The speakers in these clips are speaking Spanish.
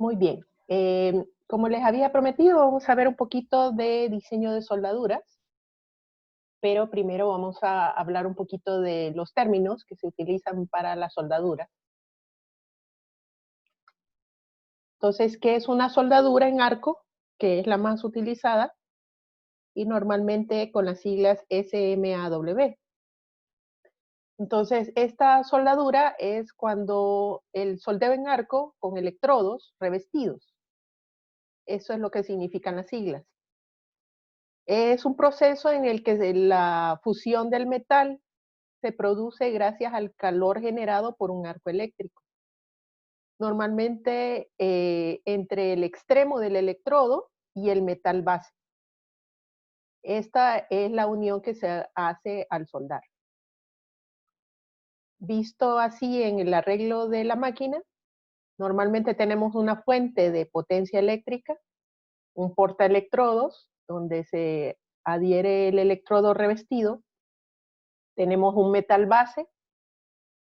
Muy bien. Como les había prometido, vamos a ver un poquito de diseño de soldaduras, pero primero vamos a hablar un poquito de los términos que se utilizan para la soldadura. Entonces, ¿qué es una soldadura en arco? Que es la más utilizada, y normalmente con las siglas SMAW. Entonces, esta soldadura es cuando el soldeo en arco con electrodos revestidos. Eso es lo que significan las siglas. Es un proceso en el que la fusión del metal se produce gracias al calor generado por un arco eléctrico. Normalmente entre el extremo del electrodo y el metal base. Esta es la unión que se hace al soldar. Visto así en el arreglo de la máquina, normalmente tenemos una fuente de potencia eléctrica, un portaelectrodos, donde se adhiere el electrodo revestido, tenemos un metal base,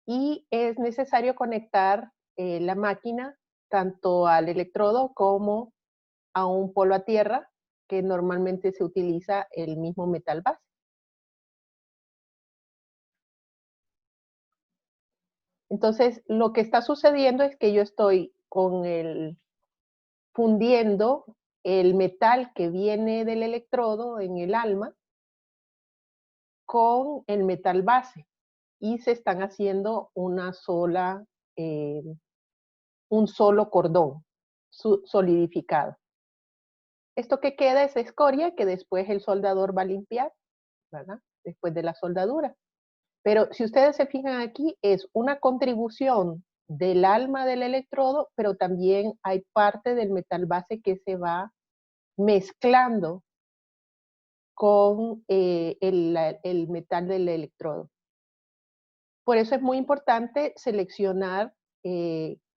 y es necesario conectar la máquina tanto al electrodo como a un polo a tierra, que normalmente se utiliza el mismo metal base. Entonces, lo que está sucediendo es que yo estoy fundiendo el metal que viene del electrodo en el alma con el metal base, y se están haciendo un solo cordón solidificado. Esto que queda es escoria que después el soldador va a limpiar, ¿verdad? Después de la soldadura. Pero si ustedes se fijan aquí, es una contribución del alma del electrodo, pero también hay parte del metal base que se va mezclando con el metal del electrodo. Por eso es muy importante seleccionar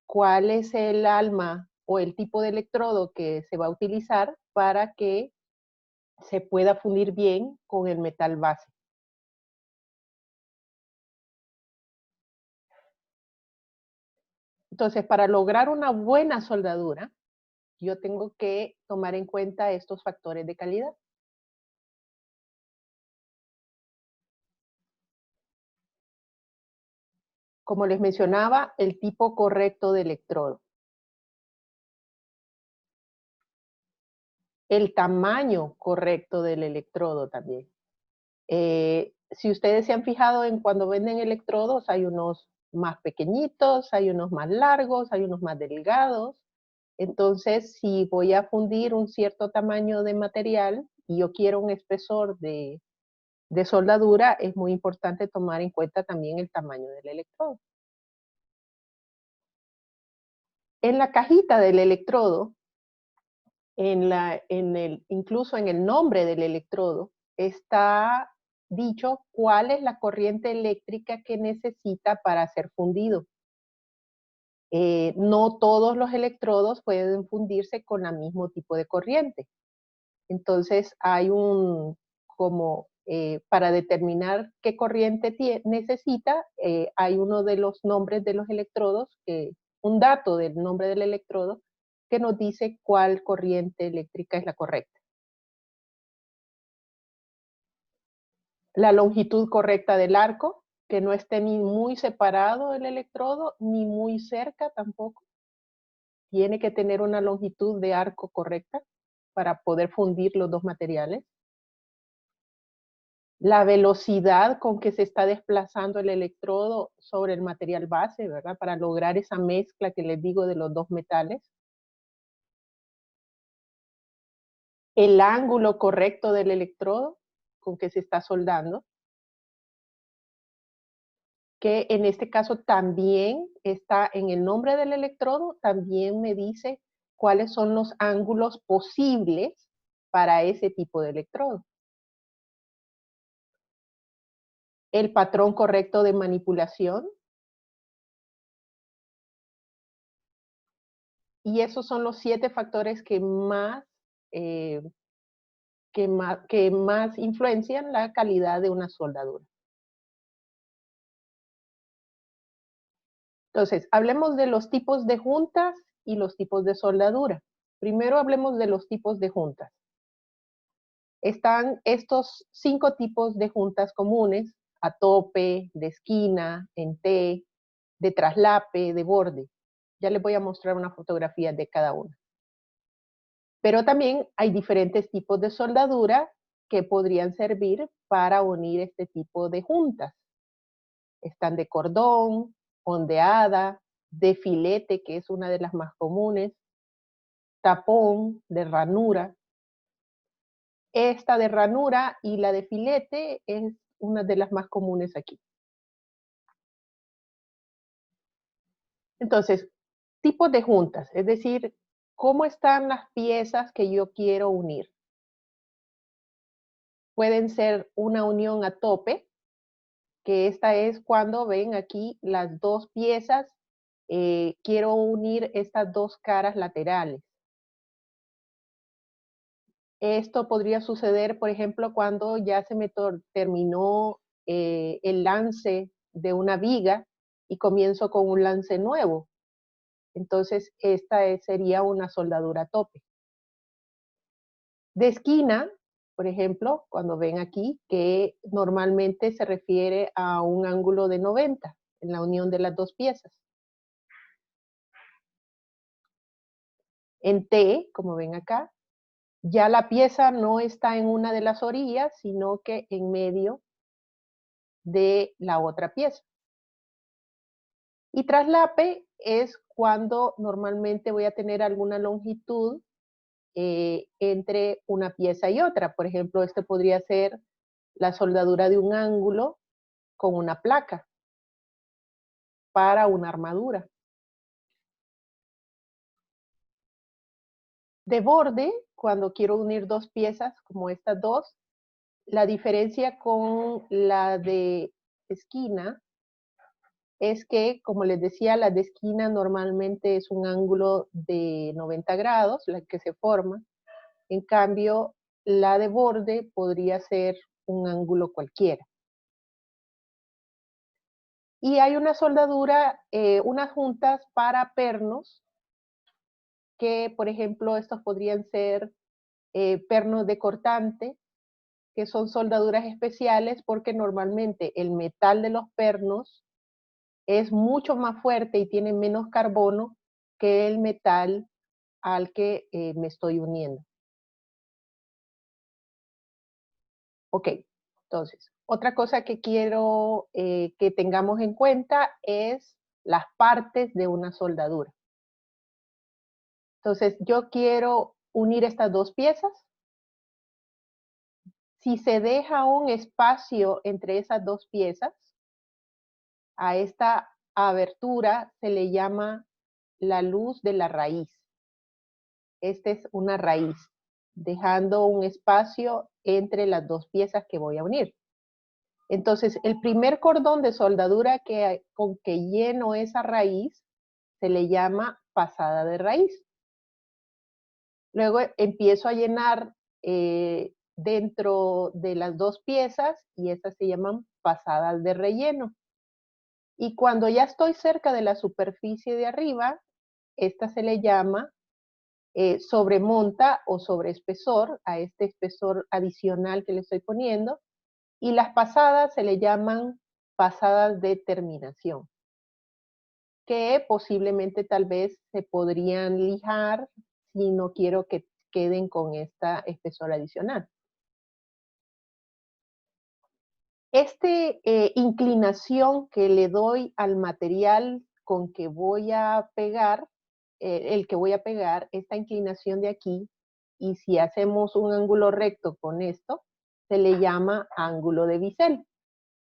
cuál es el alma o el tipo de electrodo que se va a utilizar para que se pueda fundir bien con el metal base. Entonces, para lograr una buena soldadura, yo tengo que tomar en cuenta estos factores de calidad. Como les mencionaba, el tipo correcto de electrodo. El tamaño correcto del electrodo también. Si ustedes se han fijado en cuando venden electrodos, hay unos más pequeñitos, hay unos más largos, hay unos más delgados. Entonces, si voy a fundir un cierto tamaño de material y yo quiero un espesor de soldadura, es muy importante tomar en cuenta también el tamaño del electrodo. En la cajita del electrodo, incluso en el nombre del electrodo, está dicho cuál es la corriente eléctrica que necesita para ser fundido. No todos los electrodos pueden fundirse con el mismo tipo de corriente. Entonces hay para determinar qué corriente necesita, hay uno de los nombres de los electrodos, un dato del nombre del electrodo, que nos dice cuál corriente eléctrica es la correcta. La longitud correcta del arco, que no esté ni muy separado el electrodo, ni muy cerca tampoco. Tiene que tener una longitud de arco correcta para poder fundir los dos materiales. La velocidad con que se está desplazando el electrodo sobre el material base, ¿verdad? Para lograr esa mezcla que les digo de los dos metales. El ángulo correcto del electrodo con que se está soldando, que en este caso también está en el nombre del electrodo, también me dice cuáles son los ángulos posibles para ese tipo de electrodo. El patrón correcto de manipulación. Y esos son los 7 factores que más influencian la calidad de una soldadura. Entonces, hablemos de los tipos de juntas y los tipos de soldadura. Primero hablemos de los tipos de juntas. Están estos 5 tipos de juntas comunes: a tope, de esquina, en T, de traslape, de borde. Ya les voy a mostrar una fotografía de cada una. Pero también hay diferentes tipos de soldadura que podrían servir para unir este tipo de juntas. Están de cordón, ondeada, de filete, que es una de las más comunes, tapón, de ranura. Esta de ranura y la de filete es una de las más comunes aquí. Entonces, tipos de juntas, es decir, cómo están las piezas que yo quiero unir. Pueden ser una unión a tope, que esta es cuando ven aquí las 2 piezas, quiero unir estas 2 caras laterales. Esto podría suceder, por ejemplo, cuando ya se me terminó el lance de una viga y comienzo con un lance nuevo. Entonces, esta sería una soldadura a tope. De esquina, por ejemplo, cuando ven aquí, que normalmente se refiere a un ángulo de 90 en la unión de las 2 piezas. En T, como ven acá, ya la pieza no está en una de las orillas, sino que en medio de la otra pieza. Y traslape es cuando normalmente voy a tener alguna longitud entre una pieza y otra. Por ejemplo, este podría ser la soldadura de un ángulo con una placa para una armadura. De borde, cuando quiero unir 2 piezas como estas 2, la diferencia con la de esquina es que, como les decía, la de esquina normalmente es un ángulo de 90 grados, la que se forma. En cambio, la de borde podría ser un ángulo cualquiera. Y hay una soldadura, unas juntas para pernos, que por ejemplo estos podrían ser pernos de cortante, que son soldaduras especiales porque normalmente el metal de los pernos es mucho más fuerte y tiene menos carbono que el metal al que me estoy uniendo. Ok, entonces, otra cosa que quiero que tengamos en cuenta es las partes de una soldadura. Entonces, yo quiero unir estas 2 piezas. Si se deja un espacio entre esas 2 piezas, a esta abertura se le llama la luz de la raíz. Esta es una raíz, dejando un espacio entre las 2 piezas que voy a unir. Entonces, el primer cordón de soldadura con que lleno esa raíz se le llama pasada de raíz. Luego empiezo a llenar dentro de las 2 piezas y estas se llaman pasadas de relleno. Y cuando ya estoy cerca de la superficie de arriba, esta se le llama sobremonta o sobreespesor a este espesor adicional que le estoy poniendo. Y las pasadas se le llaman pasadas de terminación, que posiblemente tal vez se podrían lijar si no quiero que queden con esta espesor adicional. Este inclinación que le doy al material con que voy a pegar, el que voy a pegar, esta inclinación de aquí, y si hacemos un ángulo recto con esto, se le llama ángulo de bisel.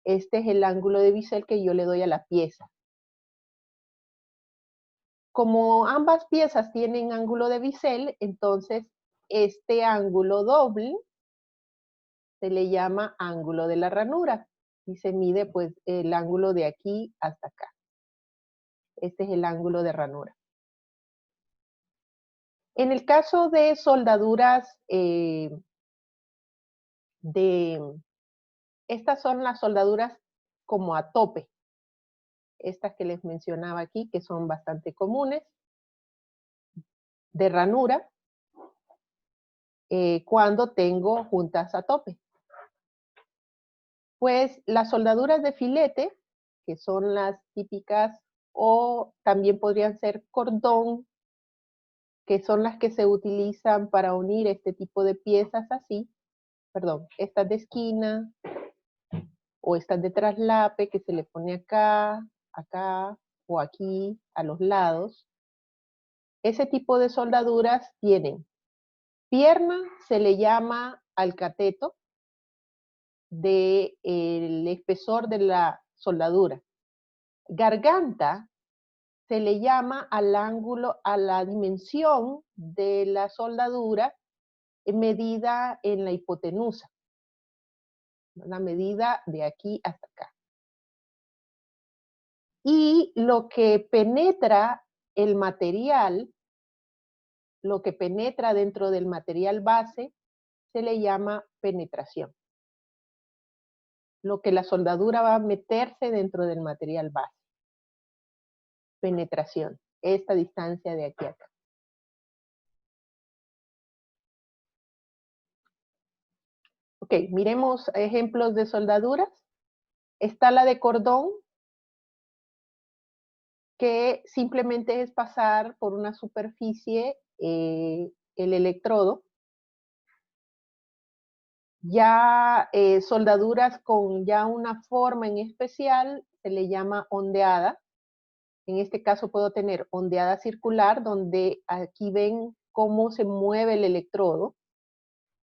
Este es el ángulo de bisel que yo le doy a la pieza. Como ambas piezas tienen ángulo de bisel, entonces este ángulo doble se le llama ángulo de la ranura y se mide pues el ángulo de aquí hasta acá. Este es el ángulo de ranura. En el caso de soldaduras estas son las soldaduras como a tope, estas que les mencionaba aquí, que son bastante comunes. de ranura cuando tengo juntas a tope. Pues las soldaduras de filete, que son las típicas, o también podrían ser cordón, que son las que se utilizan para unir este tipo de piezas así, perdón, estas de esquina o estas de traslape que se le pone acá, acá o aquí a los lados. Ese tipo de soldaduras tienen pierna, se le llama al cateto del espesor de la soldadura. Garganta se le llama al ángulo, a la dimensión de la soldadura medida en la hipotenusa, la medida de aquí hasta acá. Y lo que penetra el material, lo que penetra dentro del material base, se le llama penetración. Lo que la soldadura va a meterse dentro del material base. Penetración, esta distancia de aquí a acá. Ok, miremos ejemplos de soldaduras. Está la de cordón, que simplemente es pasar por una superficie el electrodo. Ya soldaduras con ya una forma en especial se le llama ondeada. En este caso puedo tener ondeada circular, donde aquí ven cómo se mueve el electrodo.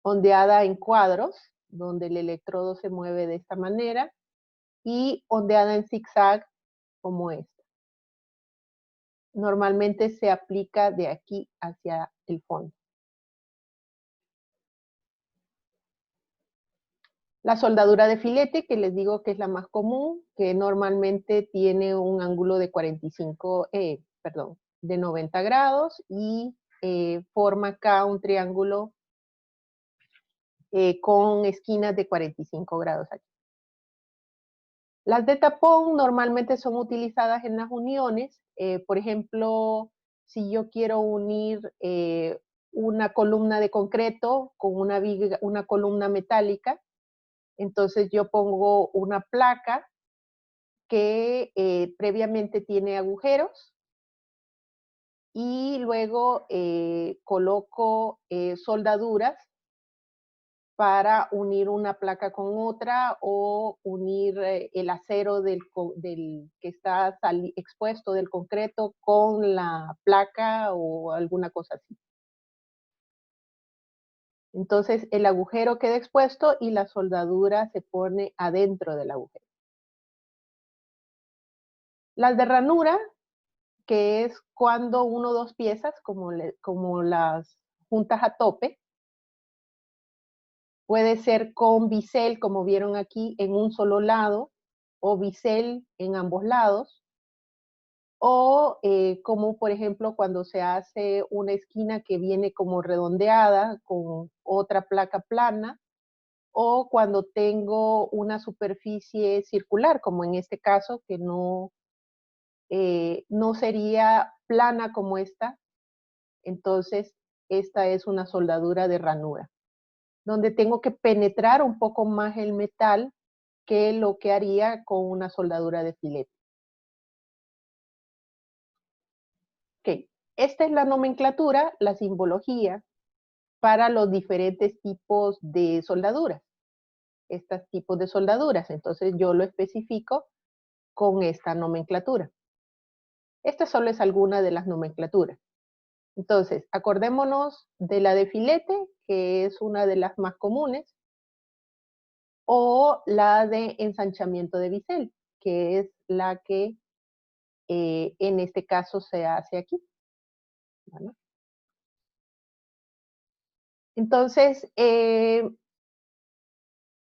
Ondeada en cuadros, donde el electrodo se mueve de esta manera. Y ondeada en zigzag, como esta. Normalmente se aplica de aquí hacia el fondo. La soldadura de filete, que les digo que es la más común, que normalmente tiene un ángulo de 90 grados y forma acá un triángulo con esquinas de 45 grados aquí. Las de tapón normalmente son utilizadas en las uniones. Por ejemplo, si yo quiero unir una columna de concreto con una columna metálica, entonces yo pongo una placa que previamente tiene agujeros y luego coloco soldaduras para unir una placa con otra o unir el acero del que está expuesto del concreto con la placa o alguna cosa así. Entonces el agujero queda expuesto y la soldadura se pone adentro del agujero. Las de ranura, que es cuando uno o dos piezas, como las juntas a tope, puede ser con bisel, como vieron aquí, en un solo lado, o bisel en ambos lados, o como por ejemplo cuando se hace una esquina que viene como redondeada con otra placa plana, o cuando tengo una superficie circular, como en este caso, que no sería plana como esta, entonces esta es una soldadura de ranura, donde tengo que penetrar un poco más el metal que lo que haría con una soldadura de filete. Ok, esta es la nomenclatura, la simbología para los diferentes tipos de soldaduras. Estos tipos de soldaduras, entonces yo lo especifico con esta nomenclatura. Esta solo es alguna de las nomenclaturas. Entonces, acordémonos de la de filete, que es una de las más comunes, o la de ensanchamiento de bisel, que es la que en este caso se hace aquí. ¿Vale? Entonces, el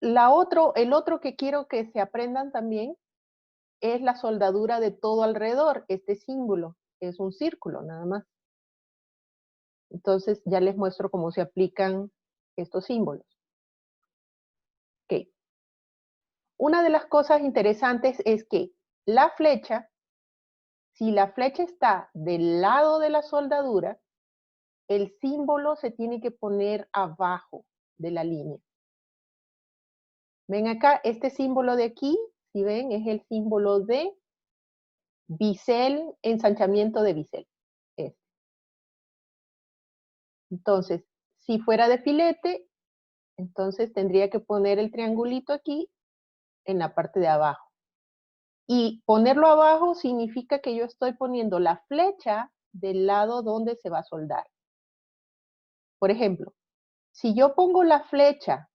otro que quiero que se aprendan también es la soldadura de todo alrededor. Este símbolo es un círculo nada más. Entonces ya les muestro cómo se aplican estos símbolos. Okay. Una de las cosas interesantes es que la flecha, si la flecha está del lado de la soldadura, el símbolo se tiene que poner abajo de la línea. Ven acá, este símbolo de aquí, si ven, es el símbolo de bisel, ensanchamiento de bisel. Este. Entonces, si fuera de filete, entonces tendría que poner el triangulito aquí en la parte de abajo. Y ponerlo abajo significa que yo estoy poniendo la flecha del lado donde se va a soldar. Por ejemplo, si yo pongo la flecha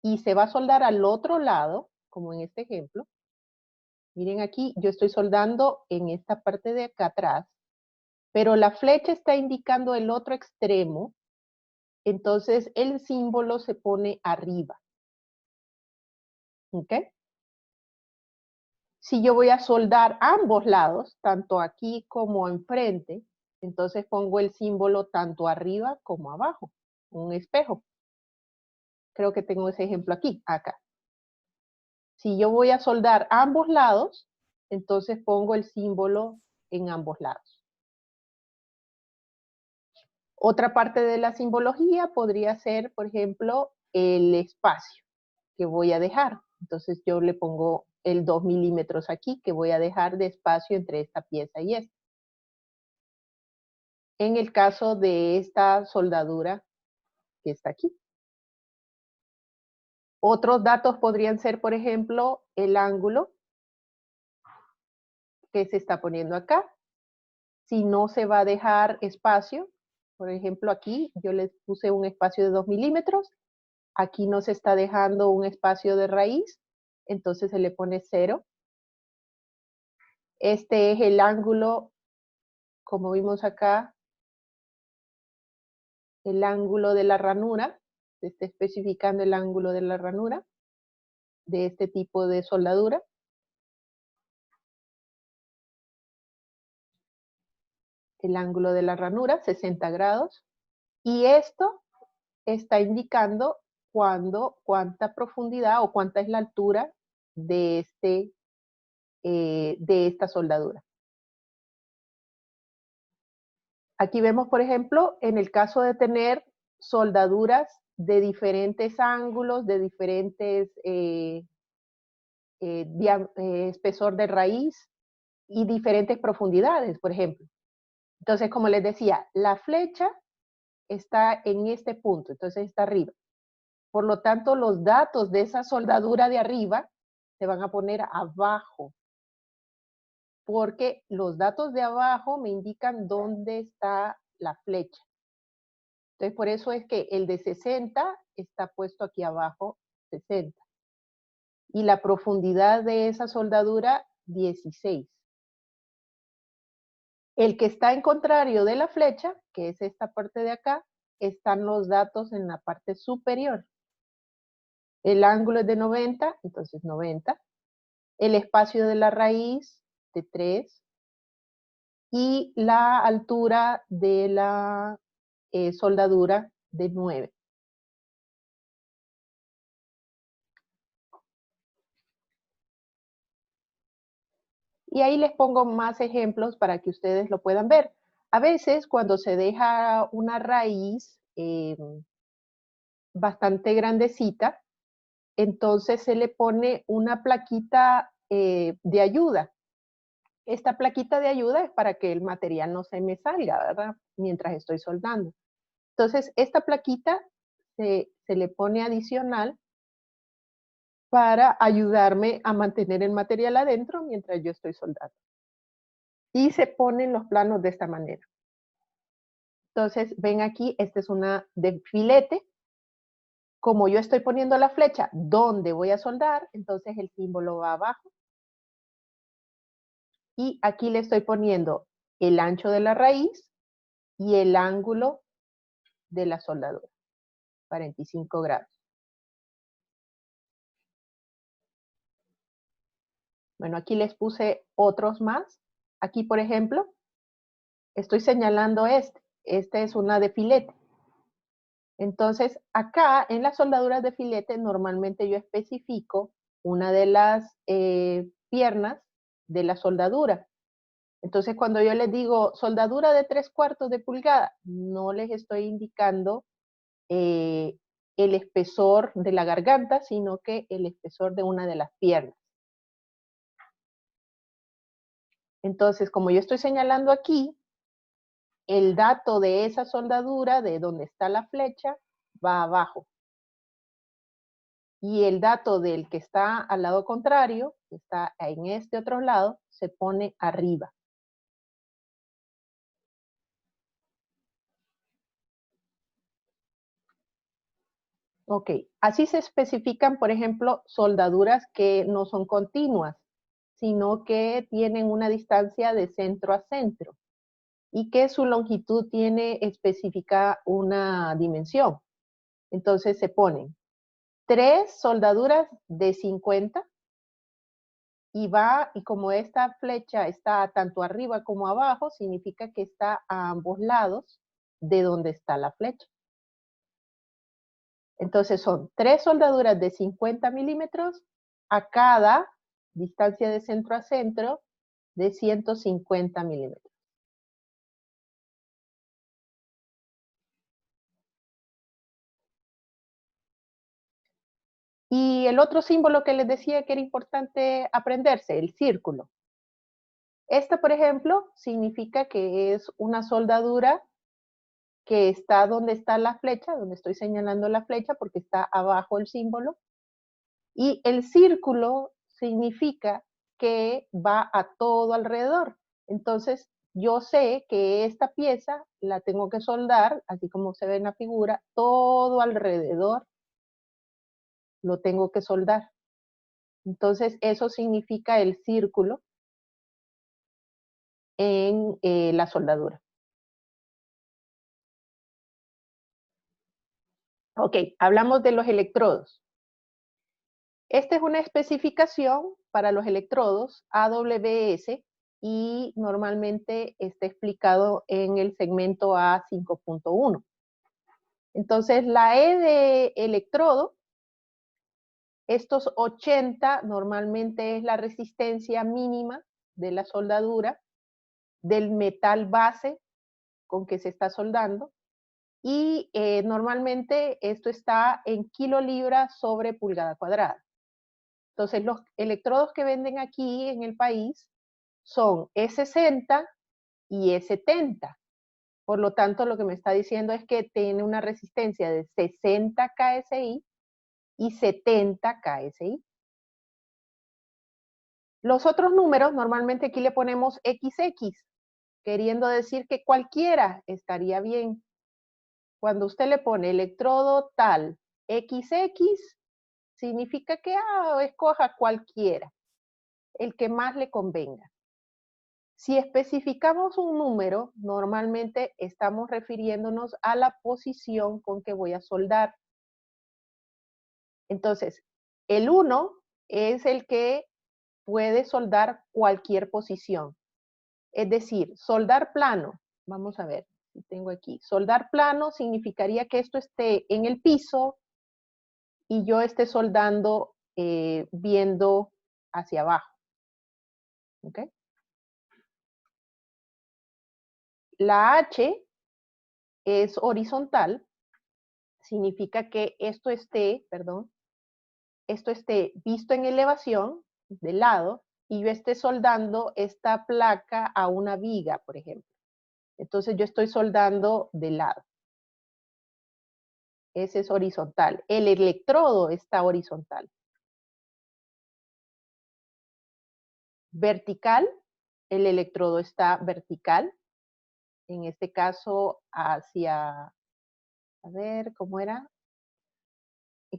y se va a soldar al otro lado, como en este ejemplo, miren aquí, yo estoy soldando en esta parte de acá atrás, pero la flecha está indicando el otro extremo, entonces el símbolo se pone arriba. ¿Ok? Si yo voy a soldar ambos lados, tanto aquí como enfrente, entonces pongo el símbolo tanto arriba como abajo, un espejo. Creo que tengo ese ejemplo aquí, acá. Si yo voy a soldar ambos lados, entonces pongo el símbolo en ambos lados. Otra parte de la simbología podría ser, por ejemplo, el espacio que voy a dejar. Entonces yo le pongo el 2 milímetros aquí que voy a dejar de espacio entre esta pieza y esta. En el caso de esta soldadura que está aquí. Otros datos podrían ser, por ejemplo, el ángulo que se está poniendo acá. Si no se va a dejar espacio, por ejemplo aquí yo les puse un espacio de 2 milímetros, aquí no se está dejando un espacio de raíz, entonces se le pone 0. Este es el ángulo, como vimos acá, el ángulo de la ranura, se está especificando el ángulo de la ranura de este tipo de soldadura. El ángulo de la ranura, 60 grados. Y esto está indicando cuánta profundidad o cuánta es la altura de, de esta soldadura. Aquí vemos, por ejemplo, en el caso de tener soldaduras de diferentes ángulos, de diferentes espesor de raíz y diferentes profundidades, por ejemplo. Entonces, como les decía, la flecha está en este punto, entonces está arriba. Por lo tanto, los datos de esa soldadura de arriba se van a poner abajo, porque los datos de abajo me indican dónde está la flecha. Entonces, por eso es que el de 60 está puesto aquí abajo, 60. Y la profundidad de esa soldadura, 16. El que está en contrario de la flecha, que es esta parte de acá, están los datos en la parte superior. El ángulo es de 90, entonces 90. El espacio de la raíz, de 3. Y la altura de la soldadura, de 9. Y ahí les pongo más ejemplos para que ustedes lo puedan ver. A veces cuando se deja una raíz bastante grandecita, entonces se le pone una plaquita de ayuda. Esta plaquita de ayuda es para que el material no se me salga, ¿verdad? Mientras estoy soldando. Entonces, esta plaquita se le pone adicional para ayudarme a mantener el material adentro mientras yo estoy soldando. Y se ponen los planos de esta manera. Entonces, ven aquí, esta es una de filete. Como yo estoy poniendo la flecha donde voy a soldar, entonces el símbolo va abajo. Y aquí le estoy poniendo el ancho de la raíz y el ángulo de la soldadura, 45 grados. Bueno, aquí les puse otros más. Aquí, por ejemplo, estoy señalando este. Esta es una de filete. Entonces, acá en las soldaduras de filete, normalmente yo especifico una de las piernas de la soldadura. Entonces, cuando yo les digo soldadura de 3/4 de pulgada, no les estoy indicando el espesor de la garganta, sino que el espesor de una de las piernas. Entonces, como yo estoy señalando aquí, el dato de esa soldadura, de donde está la flecha, va abajo. Y el dato del que está al lado contrario, que está en este otro lado, se pone arriba. Ok, así se especifican, por ejemplo, soldaduras que no son continuas, sino que tienen una distancia de centro a centro y que su longitud tiene especificada una dimensión. Entonces se ponen 3 soldaduras de 50 y como esta flecha está tanto arriba como abajo, significa que está a ambos lados de donde está la flecha. Entonces son 3 soldaduras de 50 milímetros a cada distancia de centro a centro de 150 milímetros. Y el otro símbolo que les decía que era importante aprenderse, el círculo. Esta, por ejemplo, significa que es una soldadura que está donde está la flecha, donde estoy señalando la flecha porque está abajo el símbolo. Y el círculo significa que va a todo alrededor. Entonces, yo sé que esta pieza la tengo que soldar, así como se ve en la figura, todo alrededor lo tengo que soldar. Entonces, eso significa el círculo en la soldadura. Ok, hablamos de los electrodos. Esta es una especificación para los electrodos AWS y normalmente está explicado en el segmento A5.1. Entonces, la E de electrodo, estos 80 normalmente es la resistencia mínima de la soldadura del metal base con que se está soldando y normalmente esto está en kilolibras sobre pulgada cuadrada. Entonces, los electrodos que venden aquí en el país son E60 y E70. Por lo tanto, lo que me está diciendo es que tiene una resistencia de 60 KSI y 70 KSI. Los otros números, normalmente aquí le ponemos XX, queriendo decir que cualquiera estaría bien. Cuando usted le pone electrodo tal XX, significa que escoja cualquiera, el que más le convenga. Si especificamos un número, normalmente estamos refiriéndonos a la posición con que voy a soldar. Entonces, el 1 es el que puede soldar cualquier posición. Es decir, soldar plano. Vamos a ver si tengo aquí. Soldar plano significaría que esto esté en el piso y yo esté soldando viendo hacia abajo. ¿Ok? La H es horizontal, significa que esto esté visto en elevación, de lado, y yo esté soldando esta placa a una viga, por ejemplo. Entonces yo estoy soldando de lado. Ese es horizontal. El electrodo está horizontal. Vertical, el electrodo está vertical. En este caso hacia, a ver, ¿cómo era?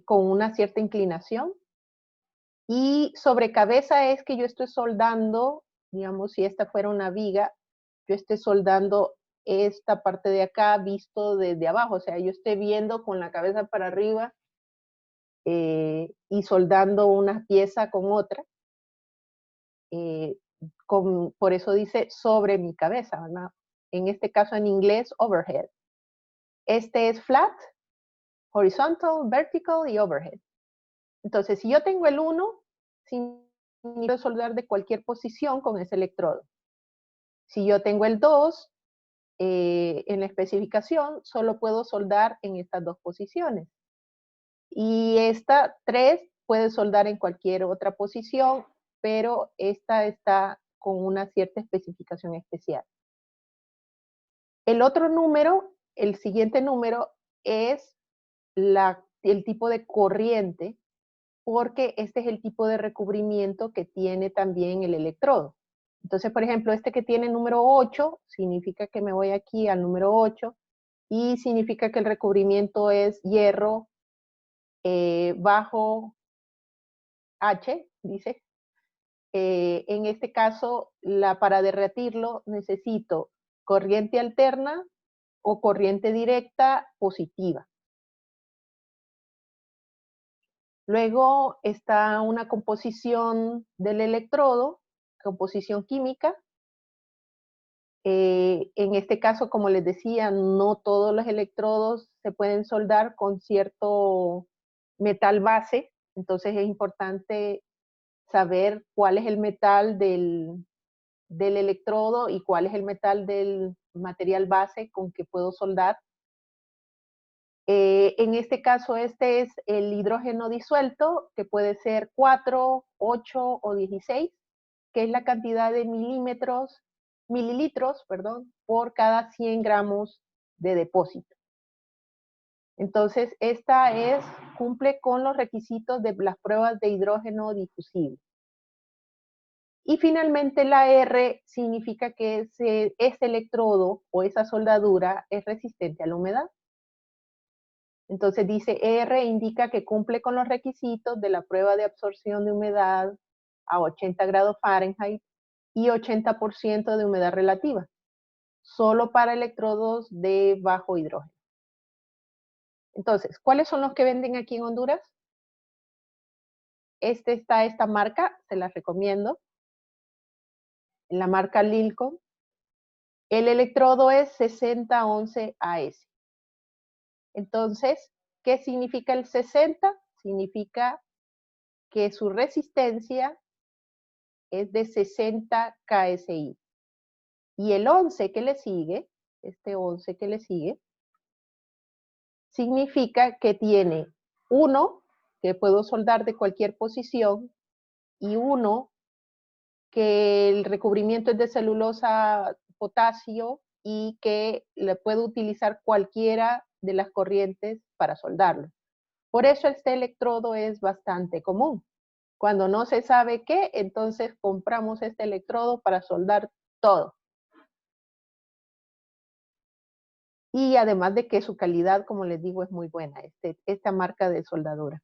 Con una cierta inclinación. Y sobre cabeza es que yo estoy soldando, digamos, si esta fuera una viga, yo esté soldando esta parte de acá visto desde abajo, o sea, yo esté viendo con la cabeza para arriba y soldando una pieza con otra. Por eso dice sobre mi cabeza, ¿verdad? En este caso en inglés, overhead. Este es flat, horizontal, vertical y overhead. Entonces, si yo tengo el 1, puedo soldar de cualquier posición con ese electrodo. Si yo tengo el 2 en la especificación, solo puedo soldar en estas dos posiciones. Y esta 3 puede soldar en cualquier otra posición, pero esta está con una cierta especificación especial. El otro número, el siguiente número, es el tipo de corriente, porque este es el tipo de recubrimiento que tiene también el electrodo. Entonces, por ejemplo, este que tiene número 8, significa que me voy aquí al número 8, y significa que el recubrimiento es hierro bajo H, dice. En este caso, para derretirlo necesito corriente alterna o corriente directa positiva. Luego está una composición del electrodo, composición química. En este caso, como les decía, no todos los electrodos se pueden soldar con cierto metal base, entonces es importante saber cuál es el metal del electrodo y cuál es el metal del material base con que puedo soldar. En este caso, este es el hidrógeno disuelto, que puede ser 4, 8 o 16, que es la cantidad de mililitros, por cada 100 gramos de depósito. Entonces, cumple con los requisitos de las pruebas de hidrógeno difusible. Y finalmente la R significa que ese electrodo o esa soldadura es resistente a la humedad. Entonces dice R indica que cumple con los requisitos de la prueba de absorción de humedad a 80 grados Fahrenheit y 80% de humedad relativa, solo para electrodos de bajo hidrógeno. Entonces, ¿cuáles son los que venden aquí en Honduras? Esta marca, se las recomiendo. La marca Lilcon. El electrodo es 6011 AS. Entonces, ¿qué significa el 60? Significa que su resistencia es de 60 KSI. Y el 11 que le sigue, este 11 que le sigue, significa que tiene 1, que puedo soldar de cualquier posición, y 1, que el recubrimiento es de celulosa potasio y que le puedo utilizar cualquiera de las corrientes para soldarlo. Por eso este electrodo es bastante común. Cuando no se sabe qué, entonces compramos este electrodo para soldar todo. Y además de que su calidad, como les digo, es muy buena, esta marca de soldadura.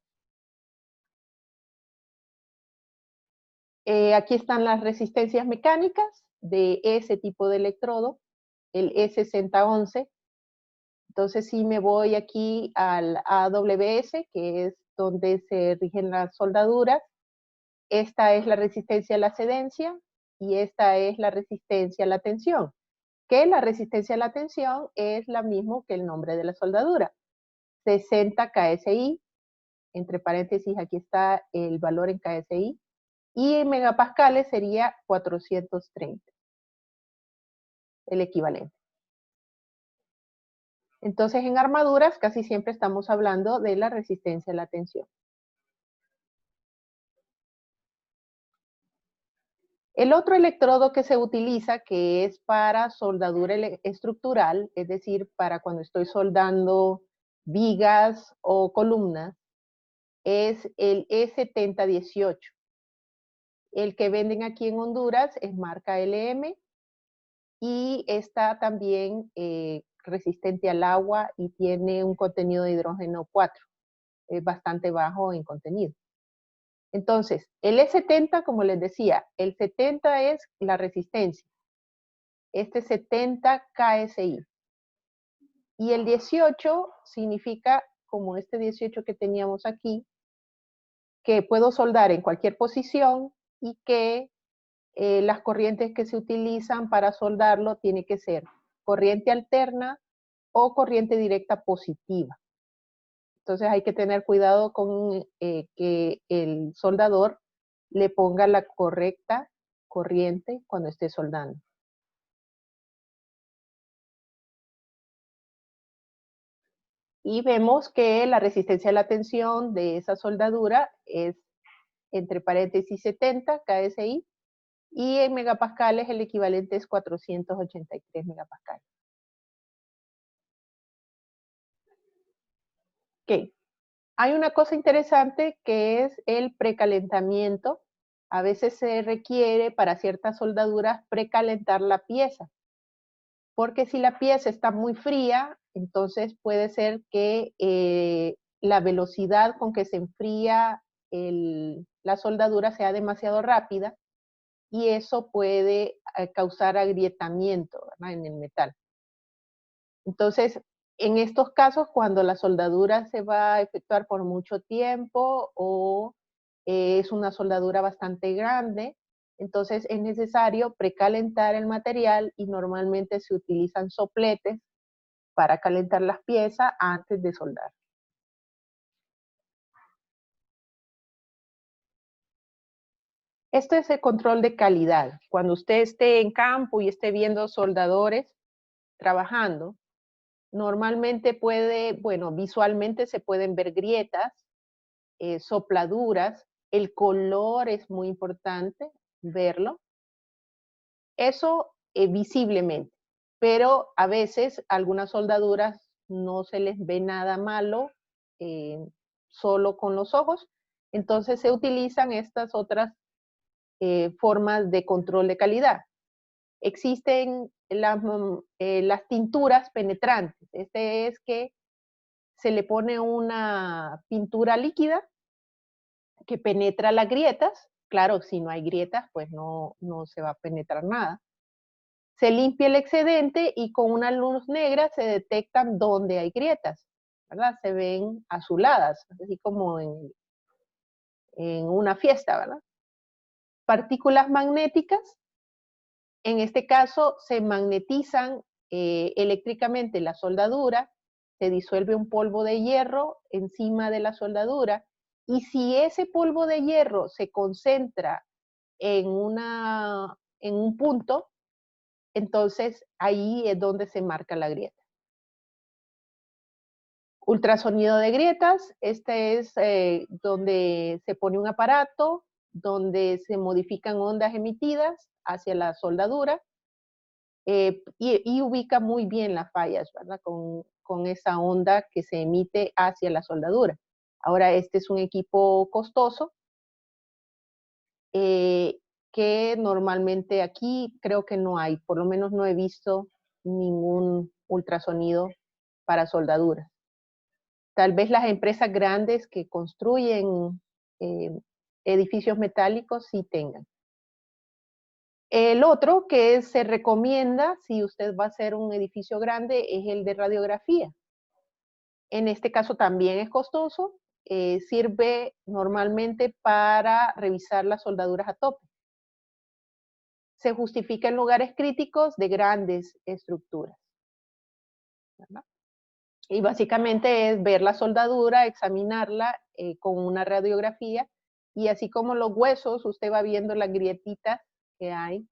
Aquí están las resistencias mecánicas de ese tipo de electrodo, el E6011. Entonces, si me voy aquí al AWS, que es donde se rigen las soldaduras, esta es la resistencia a la cedencia y esta es la resistencia a la tensión. Que la resistencia a la tensión es la misma que el nombre de la soldadura, 60 KSI, entre paréntesis aquí está el valor en KSI, y en megapascales sería 430, el equivalente. Entonces, en armaduras casi siempre estamos hablando de la resistencia a la tensión. El otro electrodo que se utiliza, que es para soldadura estructural, es decir, para cuando estoy soldando vigas o columnas, es el E7018. El que venden aquí en Honduras es marca LM y está también resistente al agua y tiene un contenido de hidrógeno 4. Es bastante bajo en contenido. Entonces, el E70, como les decía, el 70 es la resistencia. Este 70 KSI. Y el 18 significa, como este 18 que teníamos aquí, que puedo soldar en cualquier posición y que las corrientes que se utilizan para soldarlo tiene que ser corriente alterna o corriente directa positiva. Entonces hay que tener cuidado con que el soldador le ponga la correcta corriente cuando esté soldando. Y vemos que la resistencia a la tensión de esa soldadura es entre paréntesis 70 KSI, y en megapascales el equivalente es 483 megapascales. Ok. Hay una cosa interesante que es el precalentamiento. A veces se requiere para ciertas soldaduras precalentar la pieza, porque si la pieza está muy fría, entonces puede ser que la velocidad con que se enfría la soldadura sea demasiado rápida, y eso puede causar agrietamiento, ¿verdad?, en el metal. Entonces, en estos casos, cuando la soldadura se va a efectuar por mucho tiempo o es una soldadura bastante grande, entonces es necesario precalentar el material, y normalmente se utilizan sopletes para calentar las piezas antes de soldar. Esto es el control de calidad. Cuando usted esté en campo y esté viendo soldadores trabajando, normalmente visualmente se pueden ver grietas, sopladuras, el color es muy importante verlo. Eso visiblemente, pero a veces algunas soldaduras no se les ve nada malo eh, solo con los ojos, entonces se utilizan estas otras formas de control de calidad. Existen las tinturas penetrantes. Este es que se le pone una pintura líquida que penetra las grietas. Claro, si no hay grietas, pues no se va a penetrar nada. Se limpia el excedente y con una luz negra se detectan dónde hay grietas, ¿verdad? Se ven azuladas, así como en una fiesta, ¿verdad? Partículas magnéticas, en este caso se magnetizan eléctricamente la soldadura, se disuelve un polvo de hierro encima de la soldadura, y si ese polvo de hierro se concentra en un punto, entonces ahí es donde se marca la grieta. Ultrasonido de grietas, este es donde se pone un aparato, donde se modifican ondas emitidas hacia la soldadura, y ubica muy bien las fallas, ¿verdad? Con esa onda que se emite hacia la soldadura. Ahora, este es un equipo costoso, que normalmente aquí creo que no hay, por lo menos no he visto ningún ultrasonido para soldaduras. Tal vez las empresas grandes que construyen eh, edificios metálicos sí tengan. El otro que se recomienda si usted va a hacer un edificio grande es el de radiografía. En este caso también es costoso, sirve normalmente para revisar las soldaduras a tope. Se justifica en lugares críticos de grandes estructuras, ¿verdad? Y básicamente es ver la soldadura, examinarla con una radiografía, y así como los huesos, usted va viendo las grietitas que hay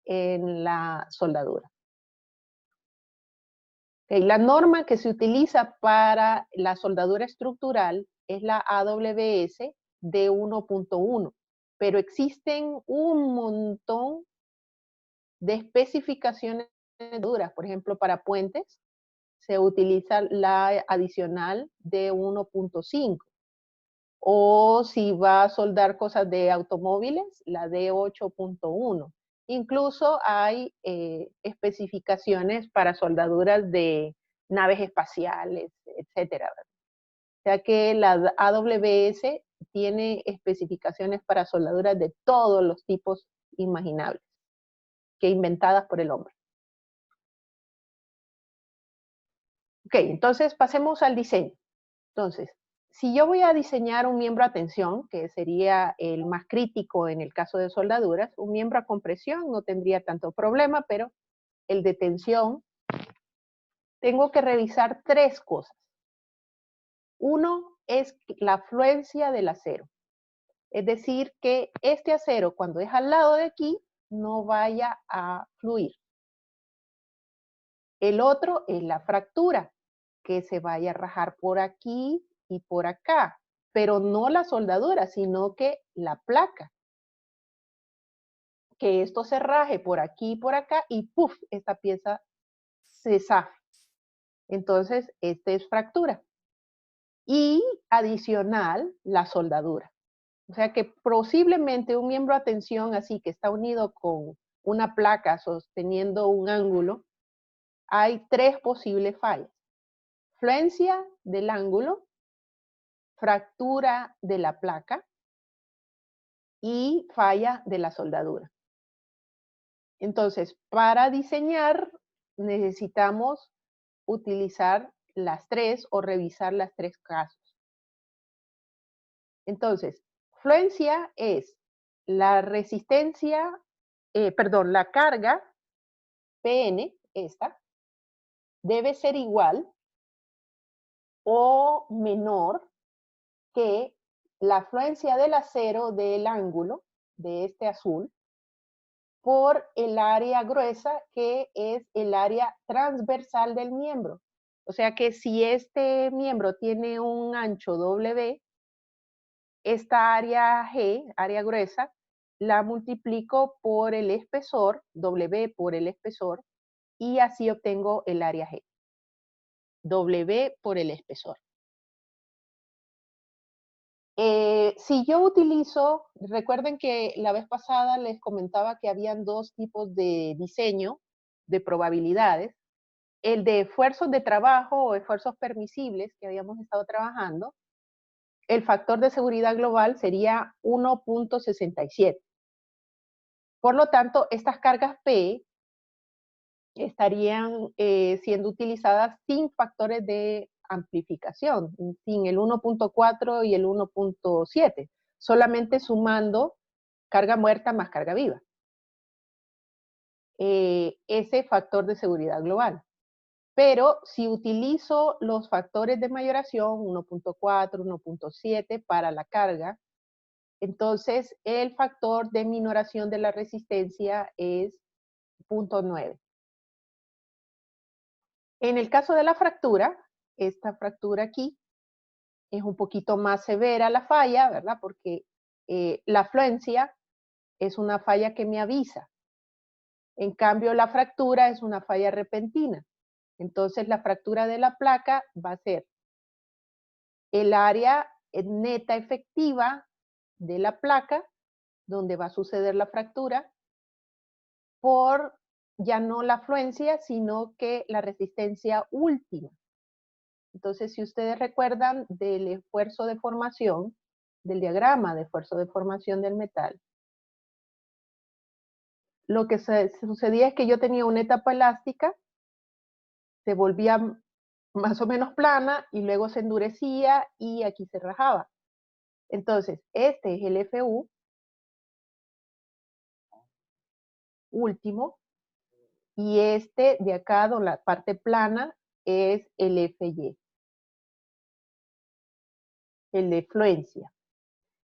en la soldadura. Okay, la norma que se utiliza para la soldadura estructural es la AWS de 1.1, pero existen un montón de especificaciones duras. Por ejemplo, para puentes se utiliza la adicional de 1.5. O si va a soldar cosas de automóviles, la de 8.1. Incluso hay especificaciones para soldaduras de naves espaciales, etcétera. O sea que la AWS tiene especificaciones para soldaduras de todos los tipos imaginables, que inventadas por el hombre. Ok, entonces pasemos al diseño. Entonces, si yo voy a diseñar un miembro a tensión, que sería el más crítico en el caso de soldaduras, un miembro a compresión no tendría tanto problema, pero el de tensión, tengo que revisar tres cosas. Uno es la afluencia del acero. Es decir, que este acero, cuando es al lado de aquí, no vaya a fluir. El otro es la fractura, que se vaya a rajar por aquí y por acá, pero no la soldadura, sino que la placa. Que esto se raje por aquí y por acá y ¡puf! Esta pieza se zafe. Entonces, esta es fractura. Y adicional, la soldadura. O sea que posiblemente un miembro a tensión así que está unido con una placa sosteniendo un ángulo, hay 3 posibles fallas. Fluencia del ángulo, fractura de la placa y falla de la soldadura. Entonces, para diseñar necesitamos utilizar las 3 o revisar las 3 casos. Entonces, fluencia es la resistencia, la carga PN, esta, debe ser igual o menor que la fluencia del acero del ángulo, de este azul, por el área gruesa, que es el área transversal del miembro. O sea que si este miembro tiene un ancho W, esta área G, área gruesa, la multiplico por el espesor, W por el espesor, y así obtengo el área G. W por el espesor. Si yo utilizo, recuerden que la vez pasada les comentaba que habían 2 tipos de diseño de probabilidades. El de esfuerzos de trabajo o esfuerzos permisibles que habíamos estado trabajando, el factor de seguridad global sería 1.67. Por lo tanto, estas cargas P estarían siendo utilizadas sin factores de amplificación, sin el 1.4 y el 1.7, solamente sumando carga muerta más carga viva. Ese factor de seguridad global. Pero si utilizo los factores de mayoración, 1.4, 1.7 para la carga, entonces el factor de minoración de la resistencia es 0.9. En el caso de la fractura, esta fractura aquí, es un poquito más severa la falla, ¿verdad? Porque la fluencia es una falla que me avisa. En cambio, la fractura es una falla repentina. Entonces, la fractura de la placa va a ser el área neta efectiva de la placa, donde va a suceder la fractura, por ya no la fluencia, sino que la resistencia última. Entonces, si ustedes recuerdan del esfuerzo de formación, del diagrama de esfuerzo de formación del metal, lo que sucedía es que yo tenía una etapa elástica, se volvía más o menos plana y luego se endurecía y aquí se rajaba. Entonces, este es el FU último y este de acá, donde la parte plana, es el FY, el de fluencia.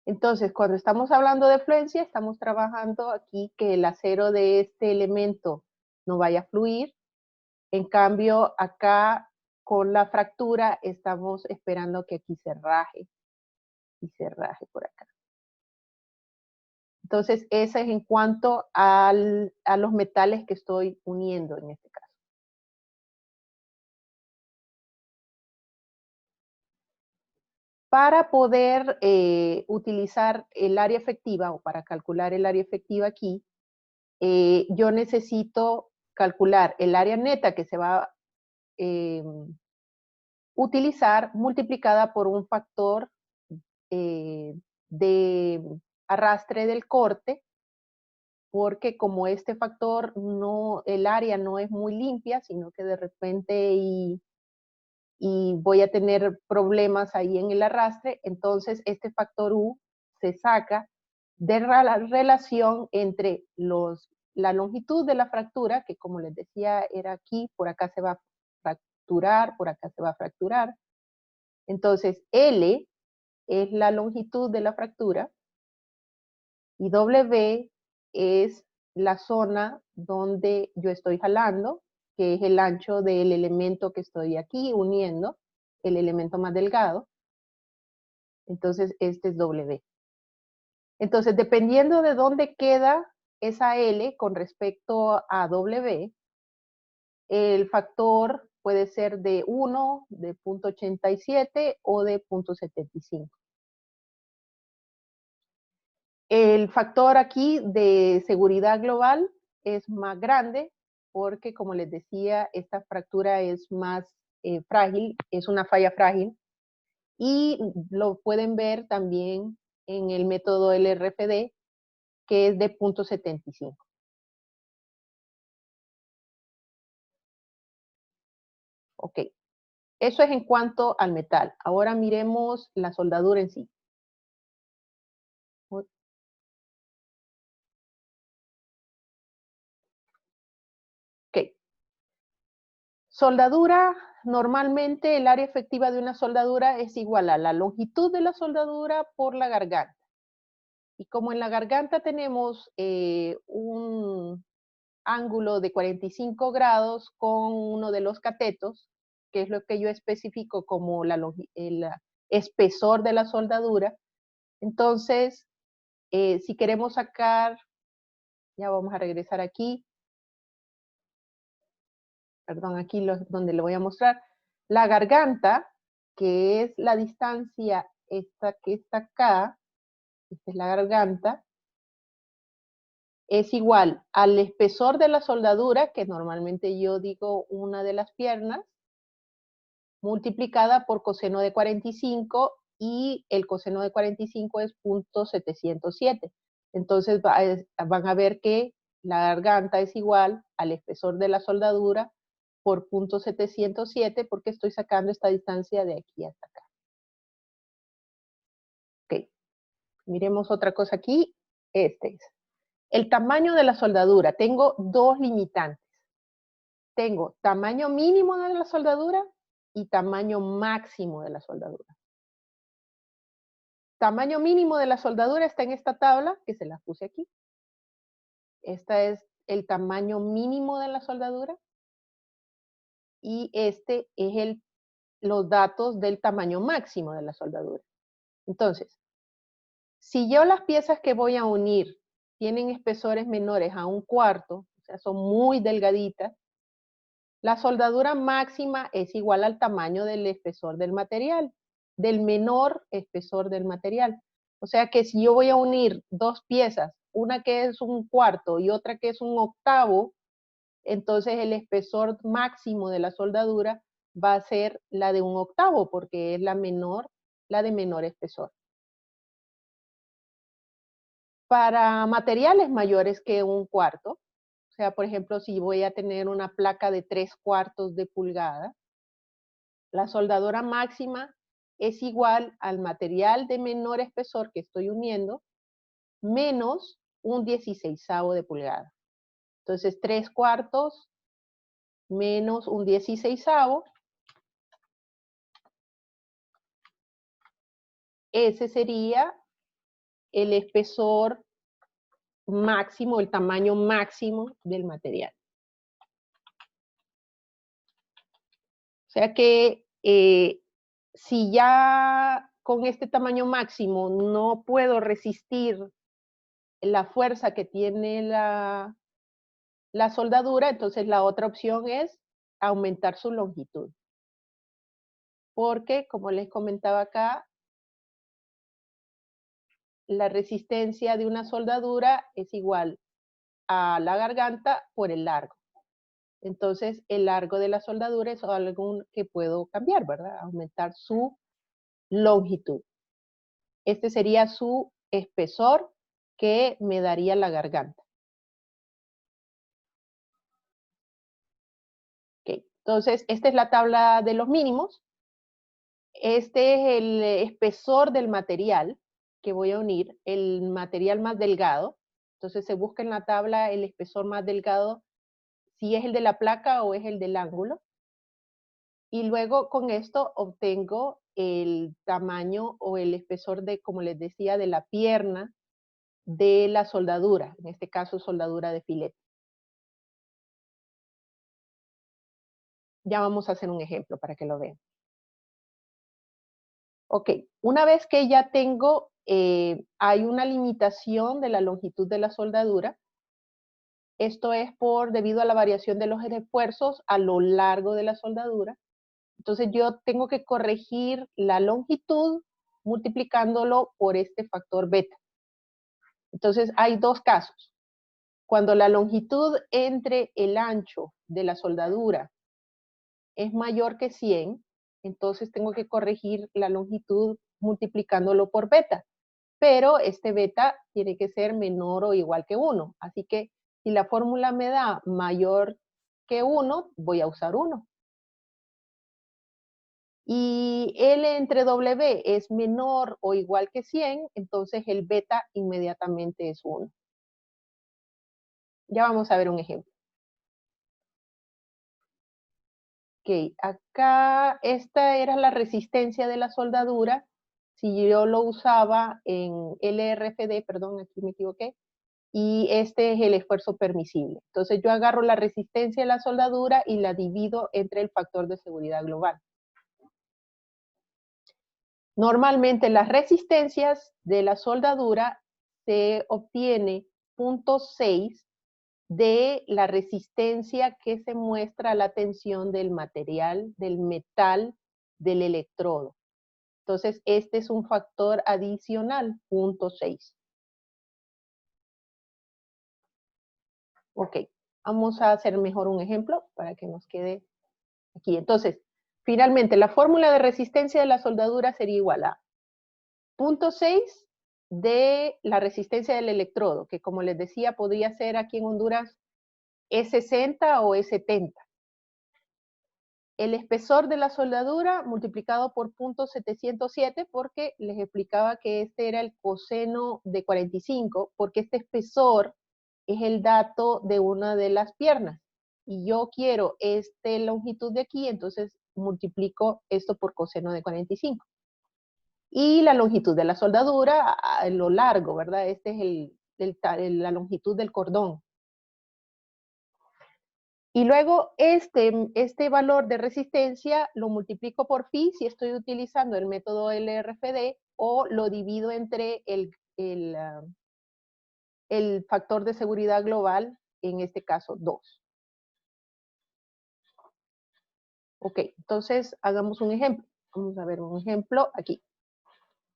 Entonces, cuando estamos hablando de fluencia, estamos trabajando aquí que el acero de este elemento no vaya a fluir. En cambio, acá con la fractura estamos esperando que aquí se raje y se raje por acá. Entonces, ese es en cuanto a los metales que estoy uniendo en este caso. Para poder utilizar el área efectiva o para calcular el área efectiva aquí, yo necesito calcular el área neta que se va a utilizar multiplicada por un factor de arrastre del corte, porque como este factor no, el área no es muy limpia, sino que de repente y voy a tener problemas ahí en el arrastre, entonces este factor U se saca de la relación entre la longitud de la fractura, que como les decía era aquí, por acá se va a fracturar, por acá se va a fracturar. Entonces L es la longitud de la fractura y W es la zona donde yo estoy jalando que es el ancho del elemento que estoy aquí uniendo, el elemento más delgado. Entonces, este es W. Entonces, dependiendo de dónde queda esa L con respecto a W, el factor puede ser de 1, de 0.87 o de 0.75. El factor aquí de seguridad global es más grande porque, como les decía, esta fractura es más frágil, es una falla frágil, y lo pueden ver también en el método LRFD, que es de 0.75. Ok, eso es en cuanto al metal. Ahora miremos la soldadura en sí. Ok. Soldadura, normalmente el área efectiva de una soldadura es igual a la longitud de la soldadura por la garganta. Y como en la garganta tenemos un ángulo de 45 grados con uno de los catetos, que es lo que yo especifico como el espesor de la soldadura, entonces, si queremos sacar, ya vamos a regresar aquí, perdón, aquí donde le voy a mostrar, la garganta, que es la distancia esta que está acá, esta es la garganta, es igual al espesor de la soldadura, que normalmente yo digo una de las piernas, multiplicada por coseno de 45, y el coseno de 45 es 0.707. Entonces van a ver que la garganta es igual al espesor de la soldadura por 0.707, porque estoy sacando esta distancia de aquí hasta acá. Ok, miremos otra cosa aquí. Este es el tamaño de la soldadura. Tengo dos limitantes. Tengo tamaño mínimo de la soldadura y tamaño máximo de la soldadura. Tamaño mínimo de la soldadura está en esta tabla, que se la puse aquí. Esta es el tamaño mínimo de la soldadura. Y este es los datos del tamaño máximo de la soldadura. Entonces, si yo las piezas que voy a unir tienen espesores menores a 1/4, o sea, son muy delgaditas, la soldadura máxima es igual al tamaño del espesor del material, del menor espesor del material. O sea que si yo voy a unir dos piezas, una que es 1/4 y otra que es 1/8, entonces el espesor máximo de la soldadura va a ser la de 1/8, porque es la de menor espesor. Para materiales mayores que 1/4, o sea, por ejemplo, si voy a tener una placa de 3/4 de pulgada, la soldadura máxima es igual al material de menor espesor que estoy uniendo, menos 1/16 de pulgada. Entonces, 3/4 menos 1/16, ese sería el espesor máximo, el tamaño máximo del material. O sea que si ya con este tamaño máximo no puedo resistir la fuerza que tiene la soldadura, entonces la otra opción es aumentar su longitud. Porque, como les comentaba acá, la resistencia de una soldadura es igual a la garganta por el largo. Entonces, el largo de la soldadura es algo que puedo cambiar, ¿verdad? Aumentar su longitud. Este sería su espesor que me daría la garganta. Okay. Entonces, esta es la tabla de los mínimos. Este es el espesor del material que voy a unir, el material más delgado. Entonces se busca en la tabla el espesor más delgado, si es el de la placa o es el del ángulo. Y luego con esto obtengo el tamaño o el espesor de, como les decía, de la pierna de la soldadura, en este caso soldadura de filete. Ya vamos a hacer un ejemplo para que lo vean. Ok, una vez que ya tengo, hay una limitación de la longitud de la soldadura. Esto es debido a la variación de los esfuerzos a lo largo de la soldadura. Entonces yo tengo que corregir la longitud multiplicándolo por este factor beta. Entonces hay dos casos. Cuando la longitud entre el ancho de la soldadura es mayor que 100, entonces tengo que corregir la longitud multiplicándolo por beta. Pero este beta tiene que ser menor o igual que 1. Así que si la fórmula me da mayor que 1, voy a usar 1. Y L entre W es menor o igual que 100, entonces el beta inmediatamente es 1. Ya vamos a ver un ejemplo. Ok, acá esta era la resistencia de la soldadura. Si yo lo usaba en LRFD, perdón, aquí me equivoqué, y este es el esfuerzo permisible. Entonces yo agarro la resistencia de la soldadura y la divido entre el factor de seguridad global. Normalmente las resistencias de la soldadura se obtiene 0.6 de la resistencia que se muestra a la tensión del material, del metal, del electrodo. Entonces, este es un factor adicional, 0.6. Ok, vamos a hacer mejor un ejemplo para que nos quede aquí. Entonces, finalmente, la fórmula de resistencia de la soldadura sería igual a 0.6 de la resistencia del electrodo, que como les decía, podría ser aquí en Honduras E60 o E70. El espesor de la soldadura multiplicado por 0.707, porque les explicaba que este era el coseno de 45, porque este espesor es el dato de una de las piernas. Y yo quiero esta longitud de aquí, entonces multiplico esto por coseno de 45. Y la longitud de la soldadura a lo largo, ¿verdad? Este es la longitud del cordón. Y luego este valor de resistencia lo multiplico por phi si estoy utilizando el método LRFD o lo divido entre el factor de seguridad global, en este caso 2. Ok, entonces hagamos un ejemplo. Vamos a ver un ejemplo aquí.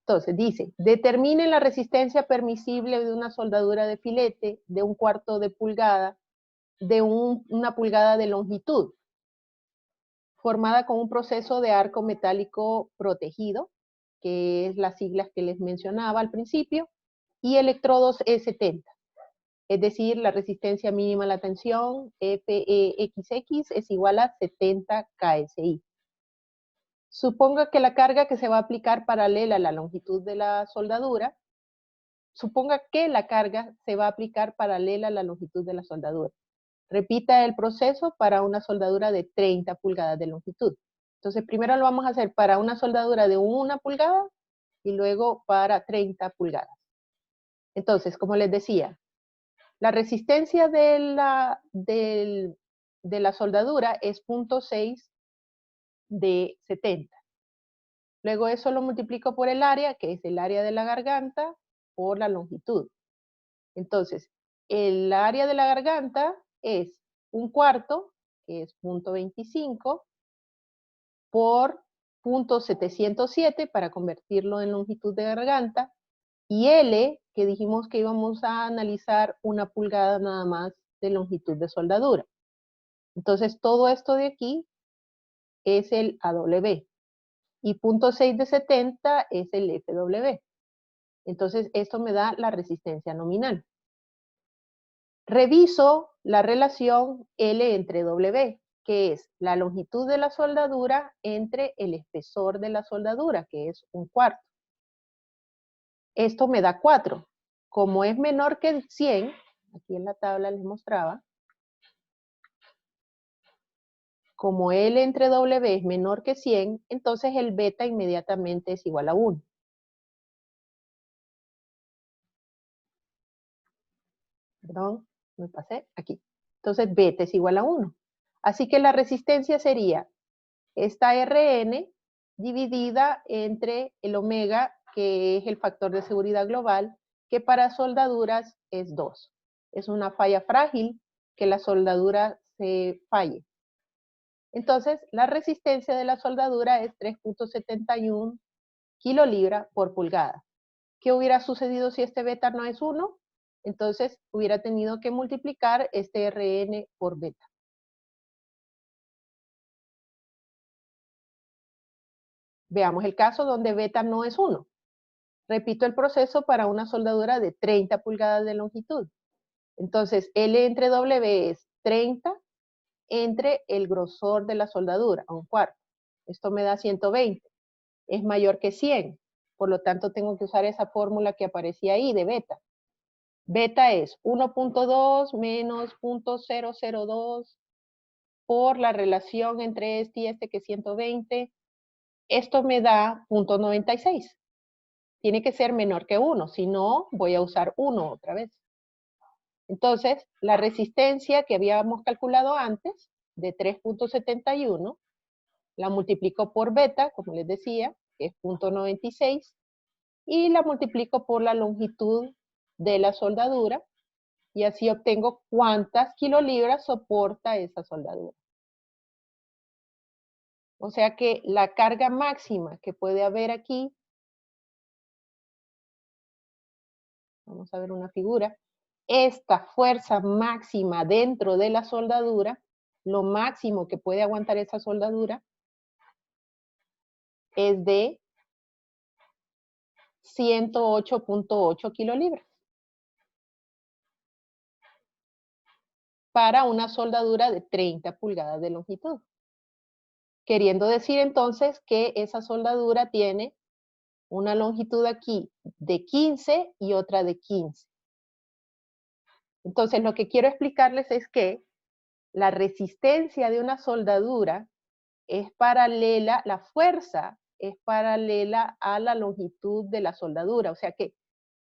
Entonces dice, determine la resistencia permisible de una soldadura de filete de 1/4 de pulgada, de una pulgada de longitud, formada con un proceso de arco metálico protegido, que es las siglas que les mencionaba al principio, y electrodos E70. Es decir, la resistencia mínima a la tensión, FEXX, es igual a 70 KSI. Suponga que la carga que se va a aplicar paralela a la longitud de la soldadura, suponga que la carga se va a aplicar paralela a la longitud de la soldadura. Repita el proceso para una soldadura de 30 pulgadas de longitud. Entonces, primero lo vamos a hacer para una soldadura de 1 pulgada y luego para 30 pulgadas. Entonces, como les decía, la resistencia de la soldadura es 0.6 de 70. Luego eso lo multiplico por el área, que es el área de la garganta, por la longitud. Entonces, el área de la garganta es 1/4, que es 0.25, por 0.707 para convertirlo en longitud de garganta, y L, que dijimos que íbamos a analizar 1 pulgada nada más de longitud de soldadura. Entonces, todo esto de aquí es el AW, y 0.6 de 70 es el FW. Entonces, esto me da la resistencia nominal. Reviso la relación L entre W, que es la longitud de la soldadura entre el espesor de la soldadura, que es 1/4. Esto me da 4. Como es menor que el 100, aquí en la tabla les mostraba, como L entre W es menor que 100, entonces el beta inmediatamente es igual a 1. Perdón, me pasé aquí. Entonces beta es igual a 1. Así que la resistencia sería esta Rn dividida entre el omega, que es el factor de seguridad global, que para soldaduras es 2. Es una falla frágil que la soldadura se falle. Entonces, la resistencia de la soldadura es 3.71 kilolibra por pulgada. ¿Qué hubiera sucedido si este beta no es 1? Entonces, hubiera tenido que multiplicar este Rn por beta. Veamos el caso donde beta no es 1. Repito el proceso para una soldadura de 30 pulgadas de longitud. Entonces, L entre W es 30 entre el grosor de la soldadura, a 1/4. Esto me da 120. Es mayor que 100. Por lo tanto, tengo que usar esa fórmula que aparecía ahí de beta. Beta es 1.2 menos 0.002 por la relación entre este y este, que es 120. Esto me da 0.96. Tiene que ser menor que 1, si no, voy a usar 1 otra vez. Entonces, la resistencia que habíamos calculado antes, de 3.71, la multiplico por beta, como les decía, que es 0.96, y la multiplico por la longitud de la soldadura, y así obtengo cuántas kilolibras soporta esa soldadura. O sea que la carga máxima que puede haber aquí, vamos a ver una figura, esta fuerza máxima dentro de la soldadura, lo máximo que puede aguantar esa soldadura, es de 108.8 kilolibras. Para una soldadura de 30 pulgadas de longitud. Queriendo decir entonces que esa soldadura tiene una longitud aquí de 15 y otra de 15. Entonces, lo que quiero explicarles es que la resistencia de una soldadura es paralela, la fuerza es paralela a la longitud de la soldadura. O sea que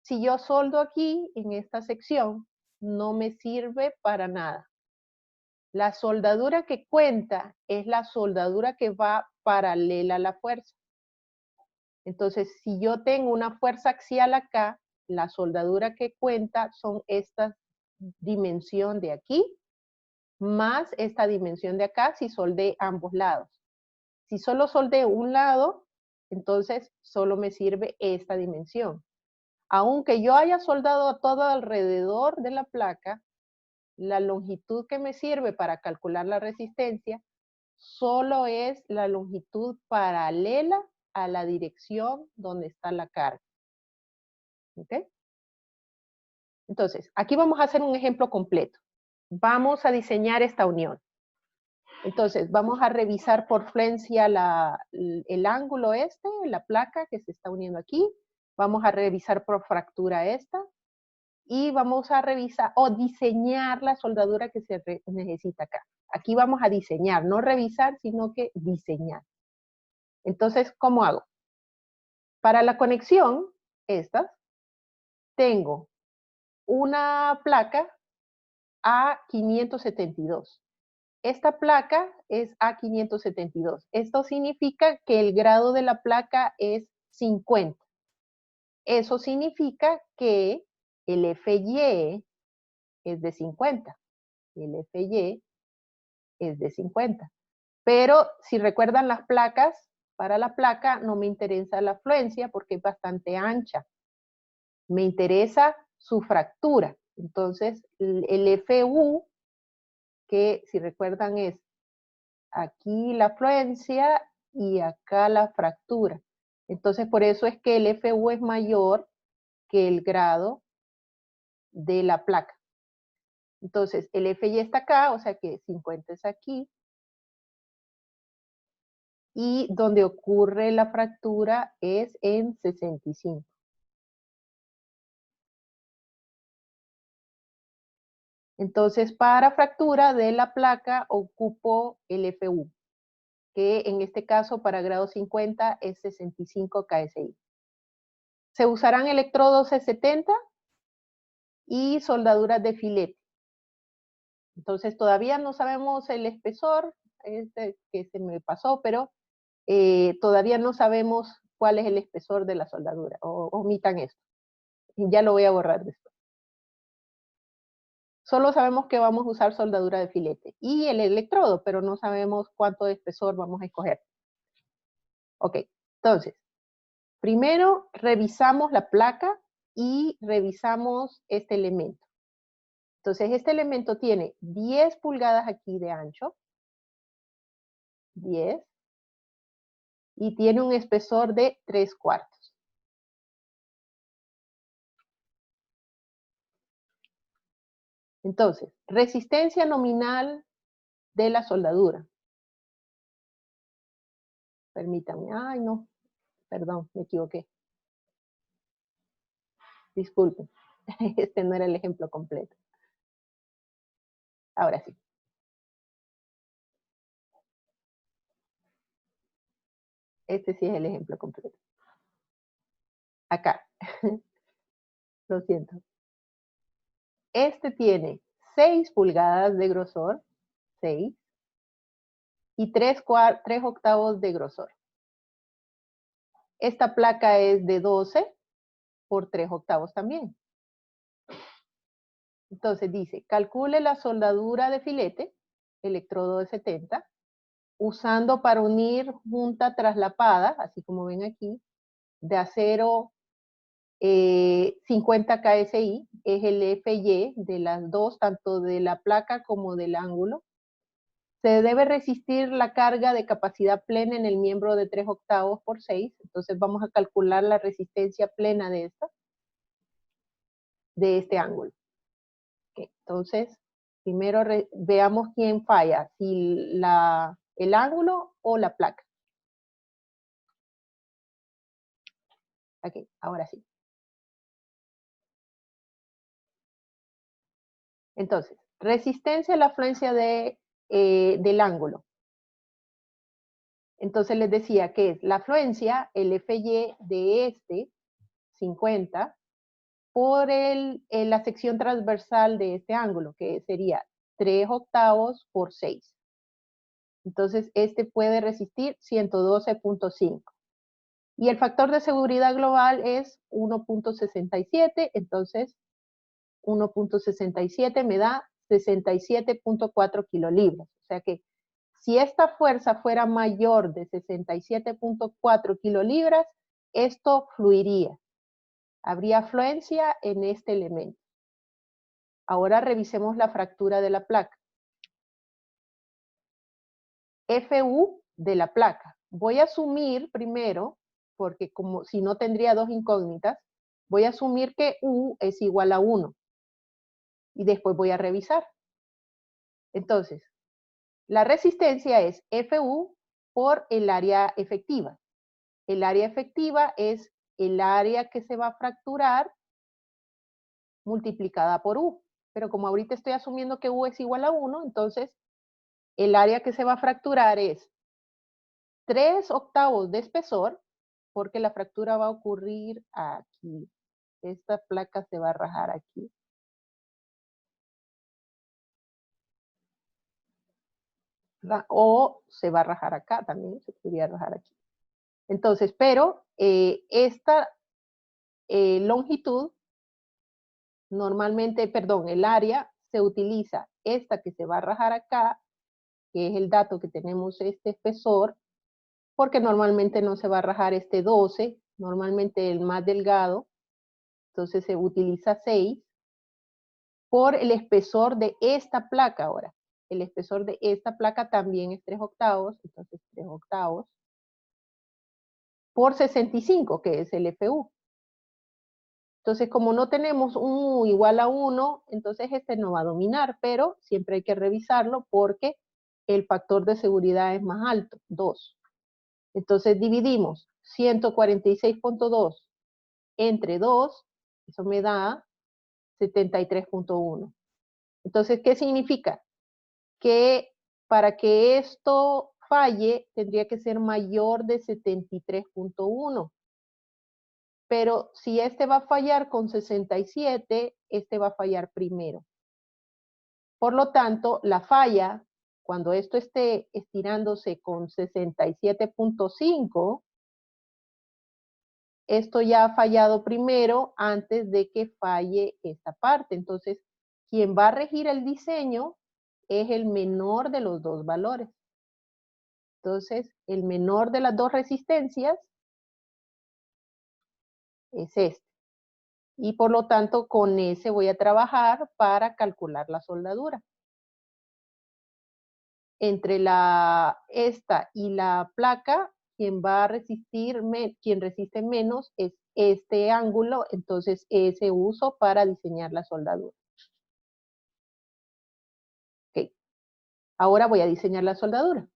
si yo soldo aquí, en esta sección, no me sirve para nada. La soldadura que cuenta es la soldadura que va paralela a la fuerza. Entonces, si yo tengo una fuerza axial acá, la soldadura que cuenta son esta dimensión de aquí, más esta dimensión de acá si soldé ambos lados. Si solo soldé un lado, entonces solo me sirve esta dimensión. Aunque yo haya soldado todo alrededor de la placa, la longitud que me sirve para calcular la resistencia solo es la longitud paralela a la dirección donde está la carga. ¿Ok? Entonces, aquí vamos a hacer un ejemplo completo. Vamos a diseñar esta unión. Entonces, vamos a revisar por flencia el ángulo este, la placa que se está uniendo aquí. Vamos a revisar por fractura esta. Y vamos a revisar o diseñar la soldadura que se necesita acá. Aquí vamos a diseñar, no revisar, sino que diseñar. Entonces, ¿cómo hago? Para la conexión, estas, tengo una placa A572. Esta placa es A572. Esto significa que el grado de la placa es 50. Eso significa que el FY es de 50. El FY es de 50. Pero si recuerdan las placas, para la placa no me interesa la fluencia porque es bastante ancha. Me interesa su fractura. Entonces, el FU, que si recuerdan es aquí la fluencia y acá la fractura. Entonces, por eso es que el FU es mayor que el grado de la placa. Entonces, el FY está acá, o sea que 50 es aquí. Y donde ocurre la fractura es en 65. Entonces, para fractura de la placa ocupo el FU, que en este caso para grado 50 es 65 KSI. Se usarán electrodos E70 y soldaduras de filete. Entonces todavía no sabemos el espesor, este que se me pasó, pero todavía no sabemos cuál es el espesor de la soldadura. Omitan esto. Y ya lo voy a borrar después. Solo sabemos que vamos a usar soldadura de filete y el electrodo, pero no sabemos cuánto de espesor vamos a escoger. Ok, entonces, primero revisamos la placa y revisamos este elemento. Entonces, este elemento tiene 10 pulgadas aquí de ancho, 10, y tiene un espesor de 3/4. Entonces, resistencia nominal de la soldadura. Permítanme, ay no, perdón, me equivoqué. Disculpen, este no era el ejemplo completo. Ahora sí. Este sí es el ejemplo completo. Acá. Lo siento. Este tiene 6 pulgadas de grosor, 6, y 3/8 de grosor. Esta placa es de 12 por 3/8 también. Entonces dice, calcule la soldadura de filete, electrodo de 70, usando para unir junta traslapada, así como ven aquí, de acero 50 KSI, es el FY de las dos, tanto de la placa como del ángulo. Se debe resistir la carga de capacidad plena en el miembro de 3/8 por 6, entonces vamos a calcular la resistencia plena de este ángulo. Okay. Entonces, primero veamos quién falla, si el ángulo o la placa. Ok, ahora sí. Entonces, resistencia a la afluencia del ángulo. Entonces les decía que es la afluencia, el FY de este, 50, por la sección transversal de este ángulo, que sería 3/8 por 6. Entonces, este puede resistir 112.5. Y el factor de seguridad global es 1.67, entonces 1.67 me da 67.4 kilolibras. O sea que si esta fuerza fuera mayor de 67.4 kilolibras, esto fluiría. Habría afluencia en este elemento. Ahora revisemos la fractura de la placa. FU de la placa. Voy a asumir primero, porque como si no tendría dos incógnitas, voy a asumir que U es igual a 1. Y después voy a revisar. Entonces, la resistencia es FU por el área efectiva. El área efectiva es el área que se va a fracturar multiplicada por U. Pero como ahorita estoy asumiendo que U es igual a 1, entonces el área que se va a fracturar es 3/8 de espesor, porque la fractura va a ocurrir aquí. Esta placa se va a rajar aquí. O se va a rajar acá también, se podría rajar aquí. Entonces, pero esta longitud, normalmente, perdón, el área se utiliza esta que se va a rajar acá, que es el dato que tenemos este espesor, porque normalmente no se va a rajar este 12, normalmente el más delgado, entonces se utiliza 6, por el espesor de esta placa ahora. El espesor de esta placa también es 3/8, entonces 3/8, por 65, que es el FU. Entonces, como no tenemos un U igual a 1, entonces este no va a dominar, pero siempre hay que revisarlo porque el factor de seguridad es más alto, 2. Entonces dividimos 146.2 entre 2, eso me da 73.1. Entonces, ¿qué significa? Que para que esto falle tendría que ser mayor de 73.1. Pero si este va a fallar con 67, este va a fallar primero. Por lo tanto, la falla, cuando esto esté estirándose con 67.5, esto ya ha fallado primero antes de que falle esta parte. Entonces, quien va a regir el diseño es el menor de los dos valores. Entonces, el menor de las dos resistencias es este. Y por lo tanto, con ese voy a trabajar para calcular la soldadura. Entre esta y la placa, quien va a resistir, quien resiste menos es este ángulo, entonces ese uso para diseñar la soldadura. Ok, ahora voy a diseñar la soldadura.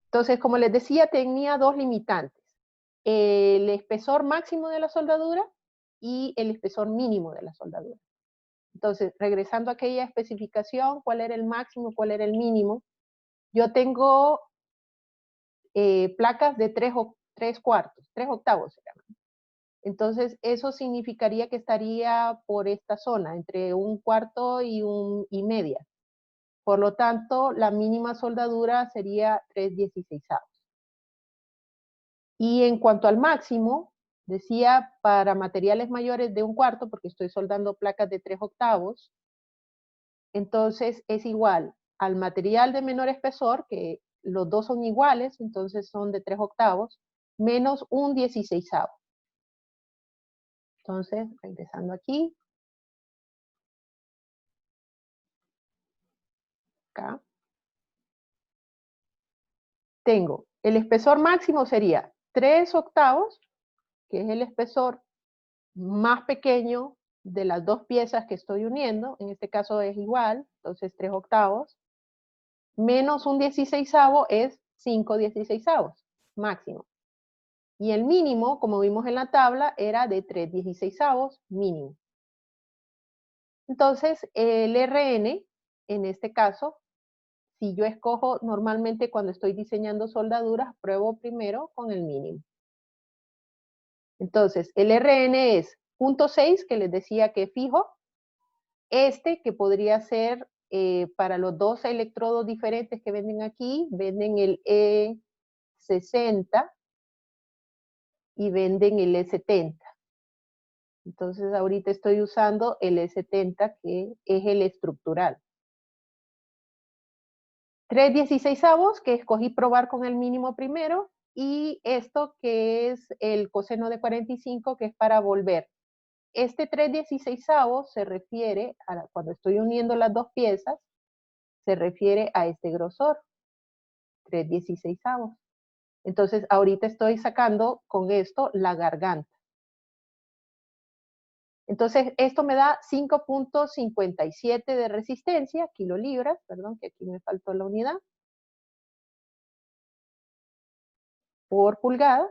Entonces, como les decía, tenía dos limitantes. El espesor máximo de la soldadura y el espesor mínimo de la soldadura. Entonces, regresando a aquella especificación, ¿cuál era el máximo, cuál era el mínimo? Yo tengo placas de 3 cuartos, 3 octavos se llaman. Entonces, eso significaría que estaría por esta zona, entre 1/4 y media. Por lo tanto, la mínima soldadura sería 3/16. Y en cuanto al máximo, decía para materiales mayores de 1/4, porque estoy soldando placas de 3 octavos, entonces es igual al material de menor espesor, que los dos son iguales, entonces son de 3 octavos, menos 1/16. Entonces, regresando aquí, acá, tengo el espesor máximo sería 3 octavos, que es el espesor más pequeño de las dos piezas que estoy uniendo, en este caso es igual, entonces 3 octavos, menos 1/16 es 5/16 máximo. Y el mínimo, como vimos en la tabla, era de 3/16 mínimo. Entonces, el RN, en este caso, si yo escojo normalmente cuando estoy diseñando soldaduras, pruebo primero con el mínimo. Entonces, el RN es 0.6, que les decía que fijo. Este, que podría ser para los dos electrodos diferentes que venden aquí, venden el E60 y venden el E70. Entonces, ahorita estoy usando el E70, que es el estructural. 3/16, que escogí probar con el mínimo primero, y esto que es el coseno de 45, que es para volver. Este 3/16 se refiere, cuando estoy uniendo las dos piezas, se refiere a este grosor, 3/16. Entonces, ahorita estoy sacando con esto la garganta. Entonces, esto me da 5.57 de resistencia, kilolibras, perdón, que aquí me faltó la unidad, por pulgada,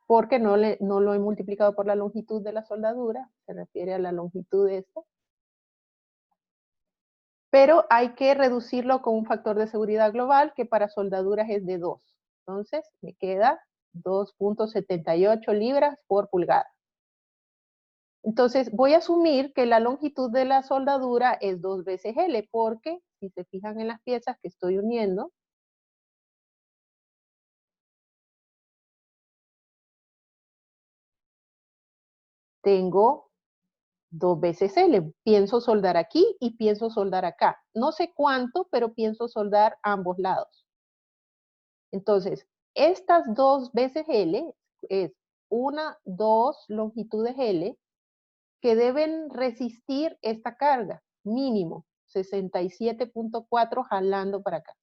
porque no lo he multiplicado por la longitud de la soldadura, se refiere a la longitud de esto. Pero hay que reducirlo con un factor de seguridad global, que para soldaduras es de 2. Entonces, me queda 2.78 libras por pulgada. Entonces, voy a asumir que la longitud de la soldadura es 2 veces L, porque si se fijan en las piezas que estoy uniendo, tengo 2 veces L. Pienso soldar aquí y pienso soldar acá. No sé cuánto, pero pienso soldar ambos lados. Entonces, estas 2 veces L es dos longitudes L que deben resistir esta carga, mínimo 67.4 jalando para acá.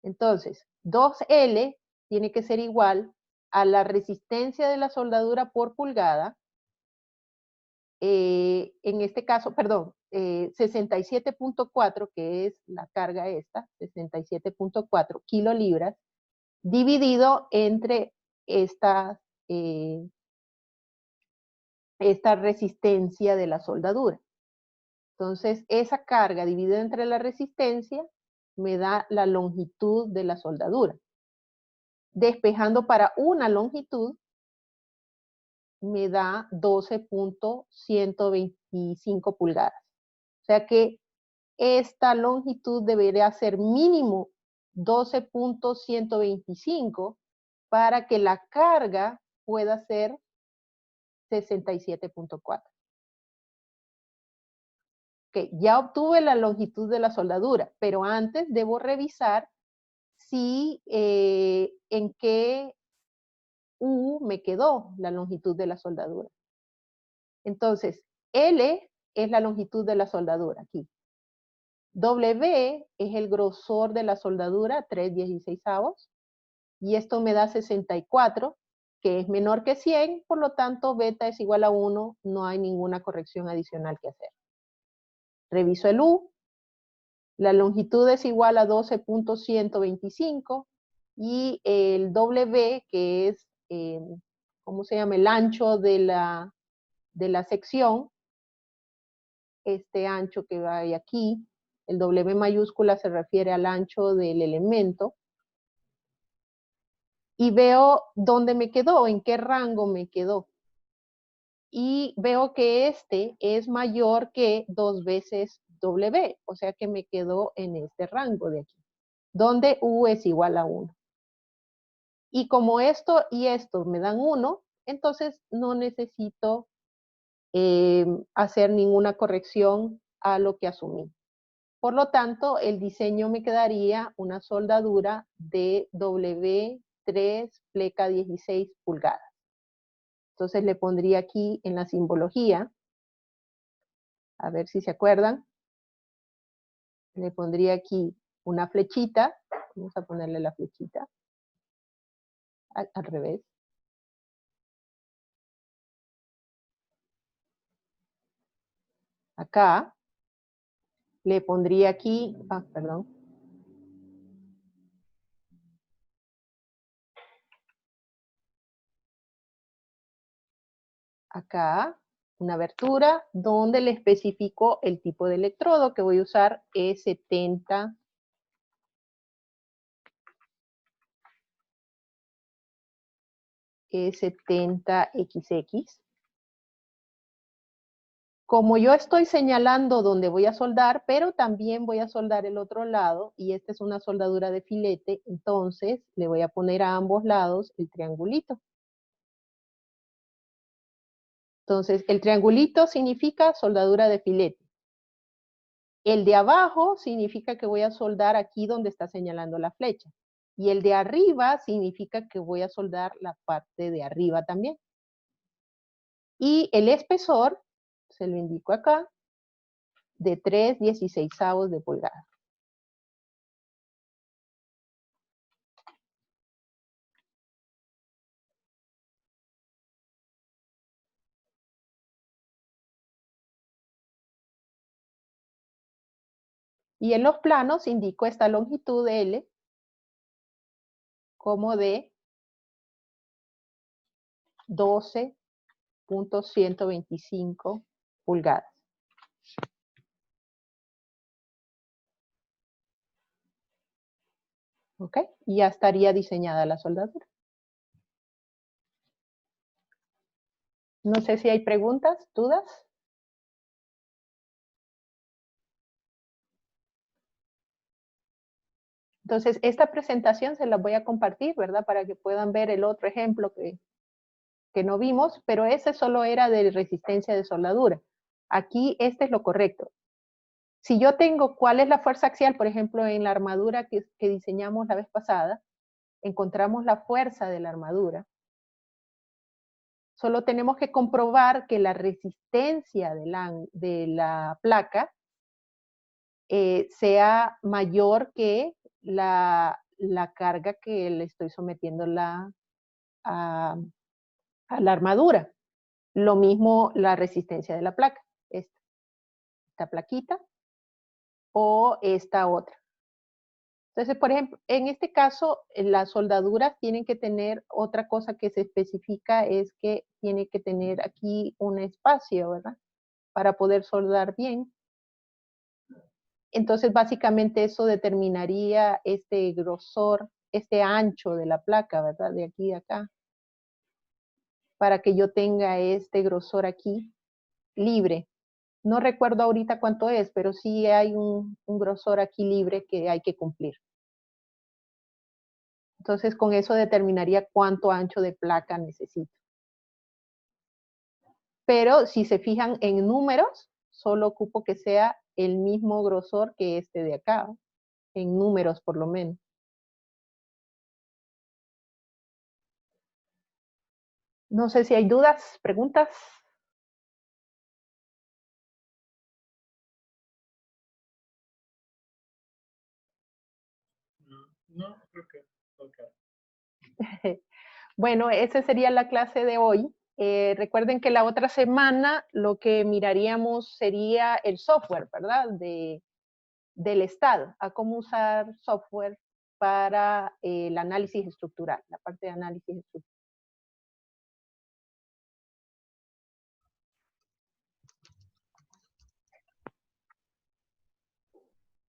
Entonces, 2L tiene que ser igual a la resistencia de la soldadura por pulgada, en este caso, perdón, 67.4, que es la carga esta, 67.4 kilolibras, dividido entre esta, esta resistencia de la soldadura. Entonces, esa carga dividida entre la resistencia me da la longitud de la soldadura. Despejando para una longitud, me da 12.125 pulgadas. O sea que esta longitud debería ser mínimo 12.125 para que la carga pueda ser 67.4. Okay, ya obtuve la longitud de la soldadura, pero antes debo revisar si en qué U me quedó la longitud de la soldadura. Entonces, L es la longitud de la soldadura aquí. W es el grosor de la soldadura, 3/16. Y esto me da 64, que es menor que 100, por lo tanto, beta es igual a 1, no hay ninguna corrección adicional que hacer. Reviso el U, la longitud es igual a 12.125 y el W, que es, ¿cómo se llama? El ancho de la sección, este ancho que va aquí, el W mayúscula se refiere al ancho del elemento, y veo dónde me quedó, en qué rango me quedó. Y veo que este es mayor que 2 veces W, o sea que me quedó en este rango de aquí, donde U es igual a 1. Y como esto y esto me dan 1, entonces no necesito hacer ninguna corrección a lo que asumí. Por lo tanto, el diseño me quedaría una soldadura de W3 pleca 16 pulgadas. Entonces le pondría aquí en la simbología, a ver si se acuerdan, le pondría aquí una flechita, vamos a ponerle la flechita, al revés. Acá, le pondría aquí, perdón. Acá, una abertura donde le especifico el tipo de electrodo que voy a usar, E70. E70XX. Como yo estoy señalando dónde voy a soldar, pero también voy a soldar el otro lado, y esta es una soldadura de filete, entonces le voy a poner a ambos lados el triangulito. Entonces, el triangulito significa soldadura de filete. El de abajo significa que voy a soldar aquí donde está señalando la flecha. Y el de arriba significa que voy a soldar la parte de arriba también. Y el espesor, se lo indico acá, de 3/16 de pulgada. Y en los planos indico esta longitud de L como de 12.125 pulgadas. ¿Ok? Y ya estaría diseñada la soldadura. No sé si hay preguntas, dudas. Entonces, esta presentación se la voy a compartir, ¿verdad? Para que puedan ver el otro ejemplo que no vimos, pero ese solo era de resistencia de soldadura. Aquí este es lo correcto. Si yo tengo cuál es la fuerza axial, por ejemplo, en la armadura que diseñamos la vez pasada, encontramos la fuerza de la armadura. Solo tenemos que comprobar que la resistencia de la placa sea mayor que la carga que le estoy sometiendo a la armadura. Lo mismo la resistencia de la placa, esta plaquita o esta otra. Entonces, por ejemplo, en este caso, las soldaduras tienen que tener otra cosa que se especifica, es que tiene que tener aquí un espacio, ¿verdad? Para poder soldar bien. Entonces, básicamente eso determinaría este grosor, este ancho de la placa, ¿verdad? De aquí a acá. para que yo tenga este grosor aquí libre. No recuerdo ahorita cuánto es, pero sí hay un grosor aquí libre que hay que cumplir. Entonces, con eso determinaría cuánto ancho de placa necesito. Pero si se fijan en números, solo ocupo que sea el mismo grosor que este de acá, ¿no? En números por lo menos. No sé si hay dudas, preguntas. No, creo que okay. Bueno, esa sería la clase de hoy. Recuerden que la otra semana lo que miraríamos sería el software, ¿verdad? Del Estado, a cómo usar software para el análisis estructural, la parte de análisis estructural.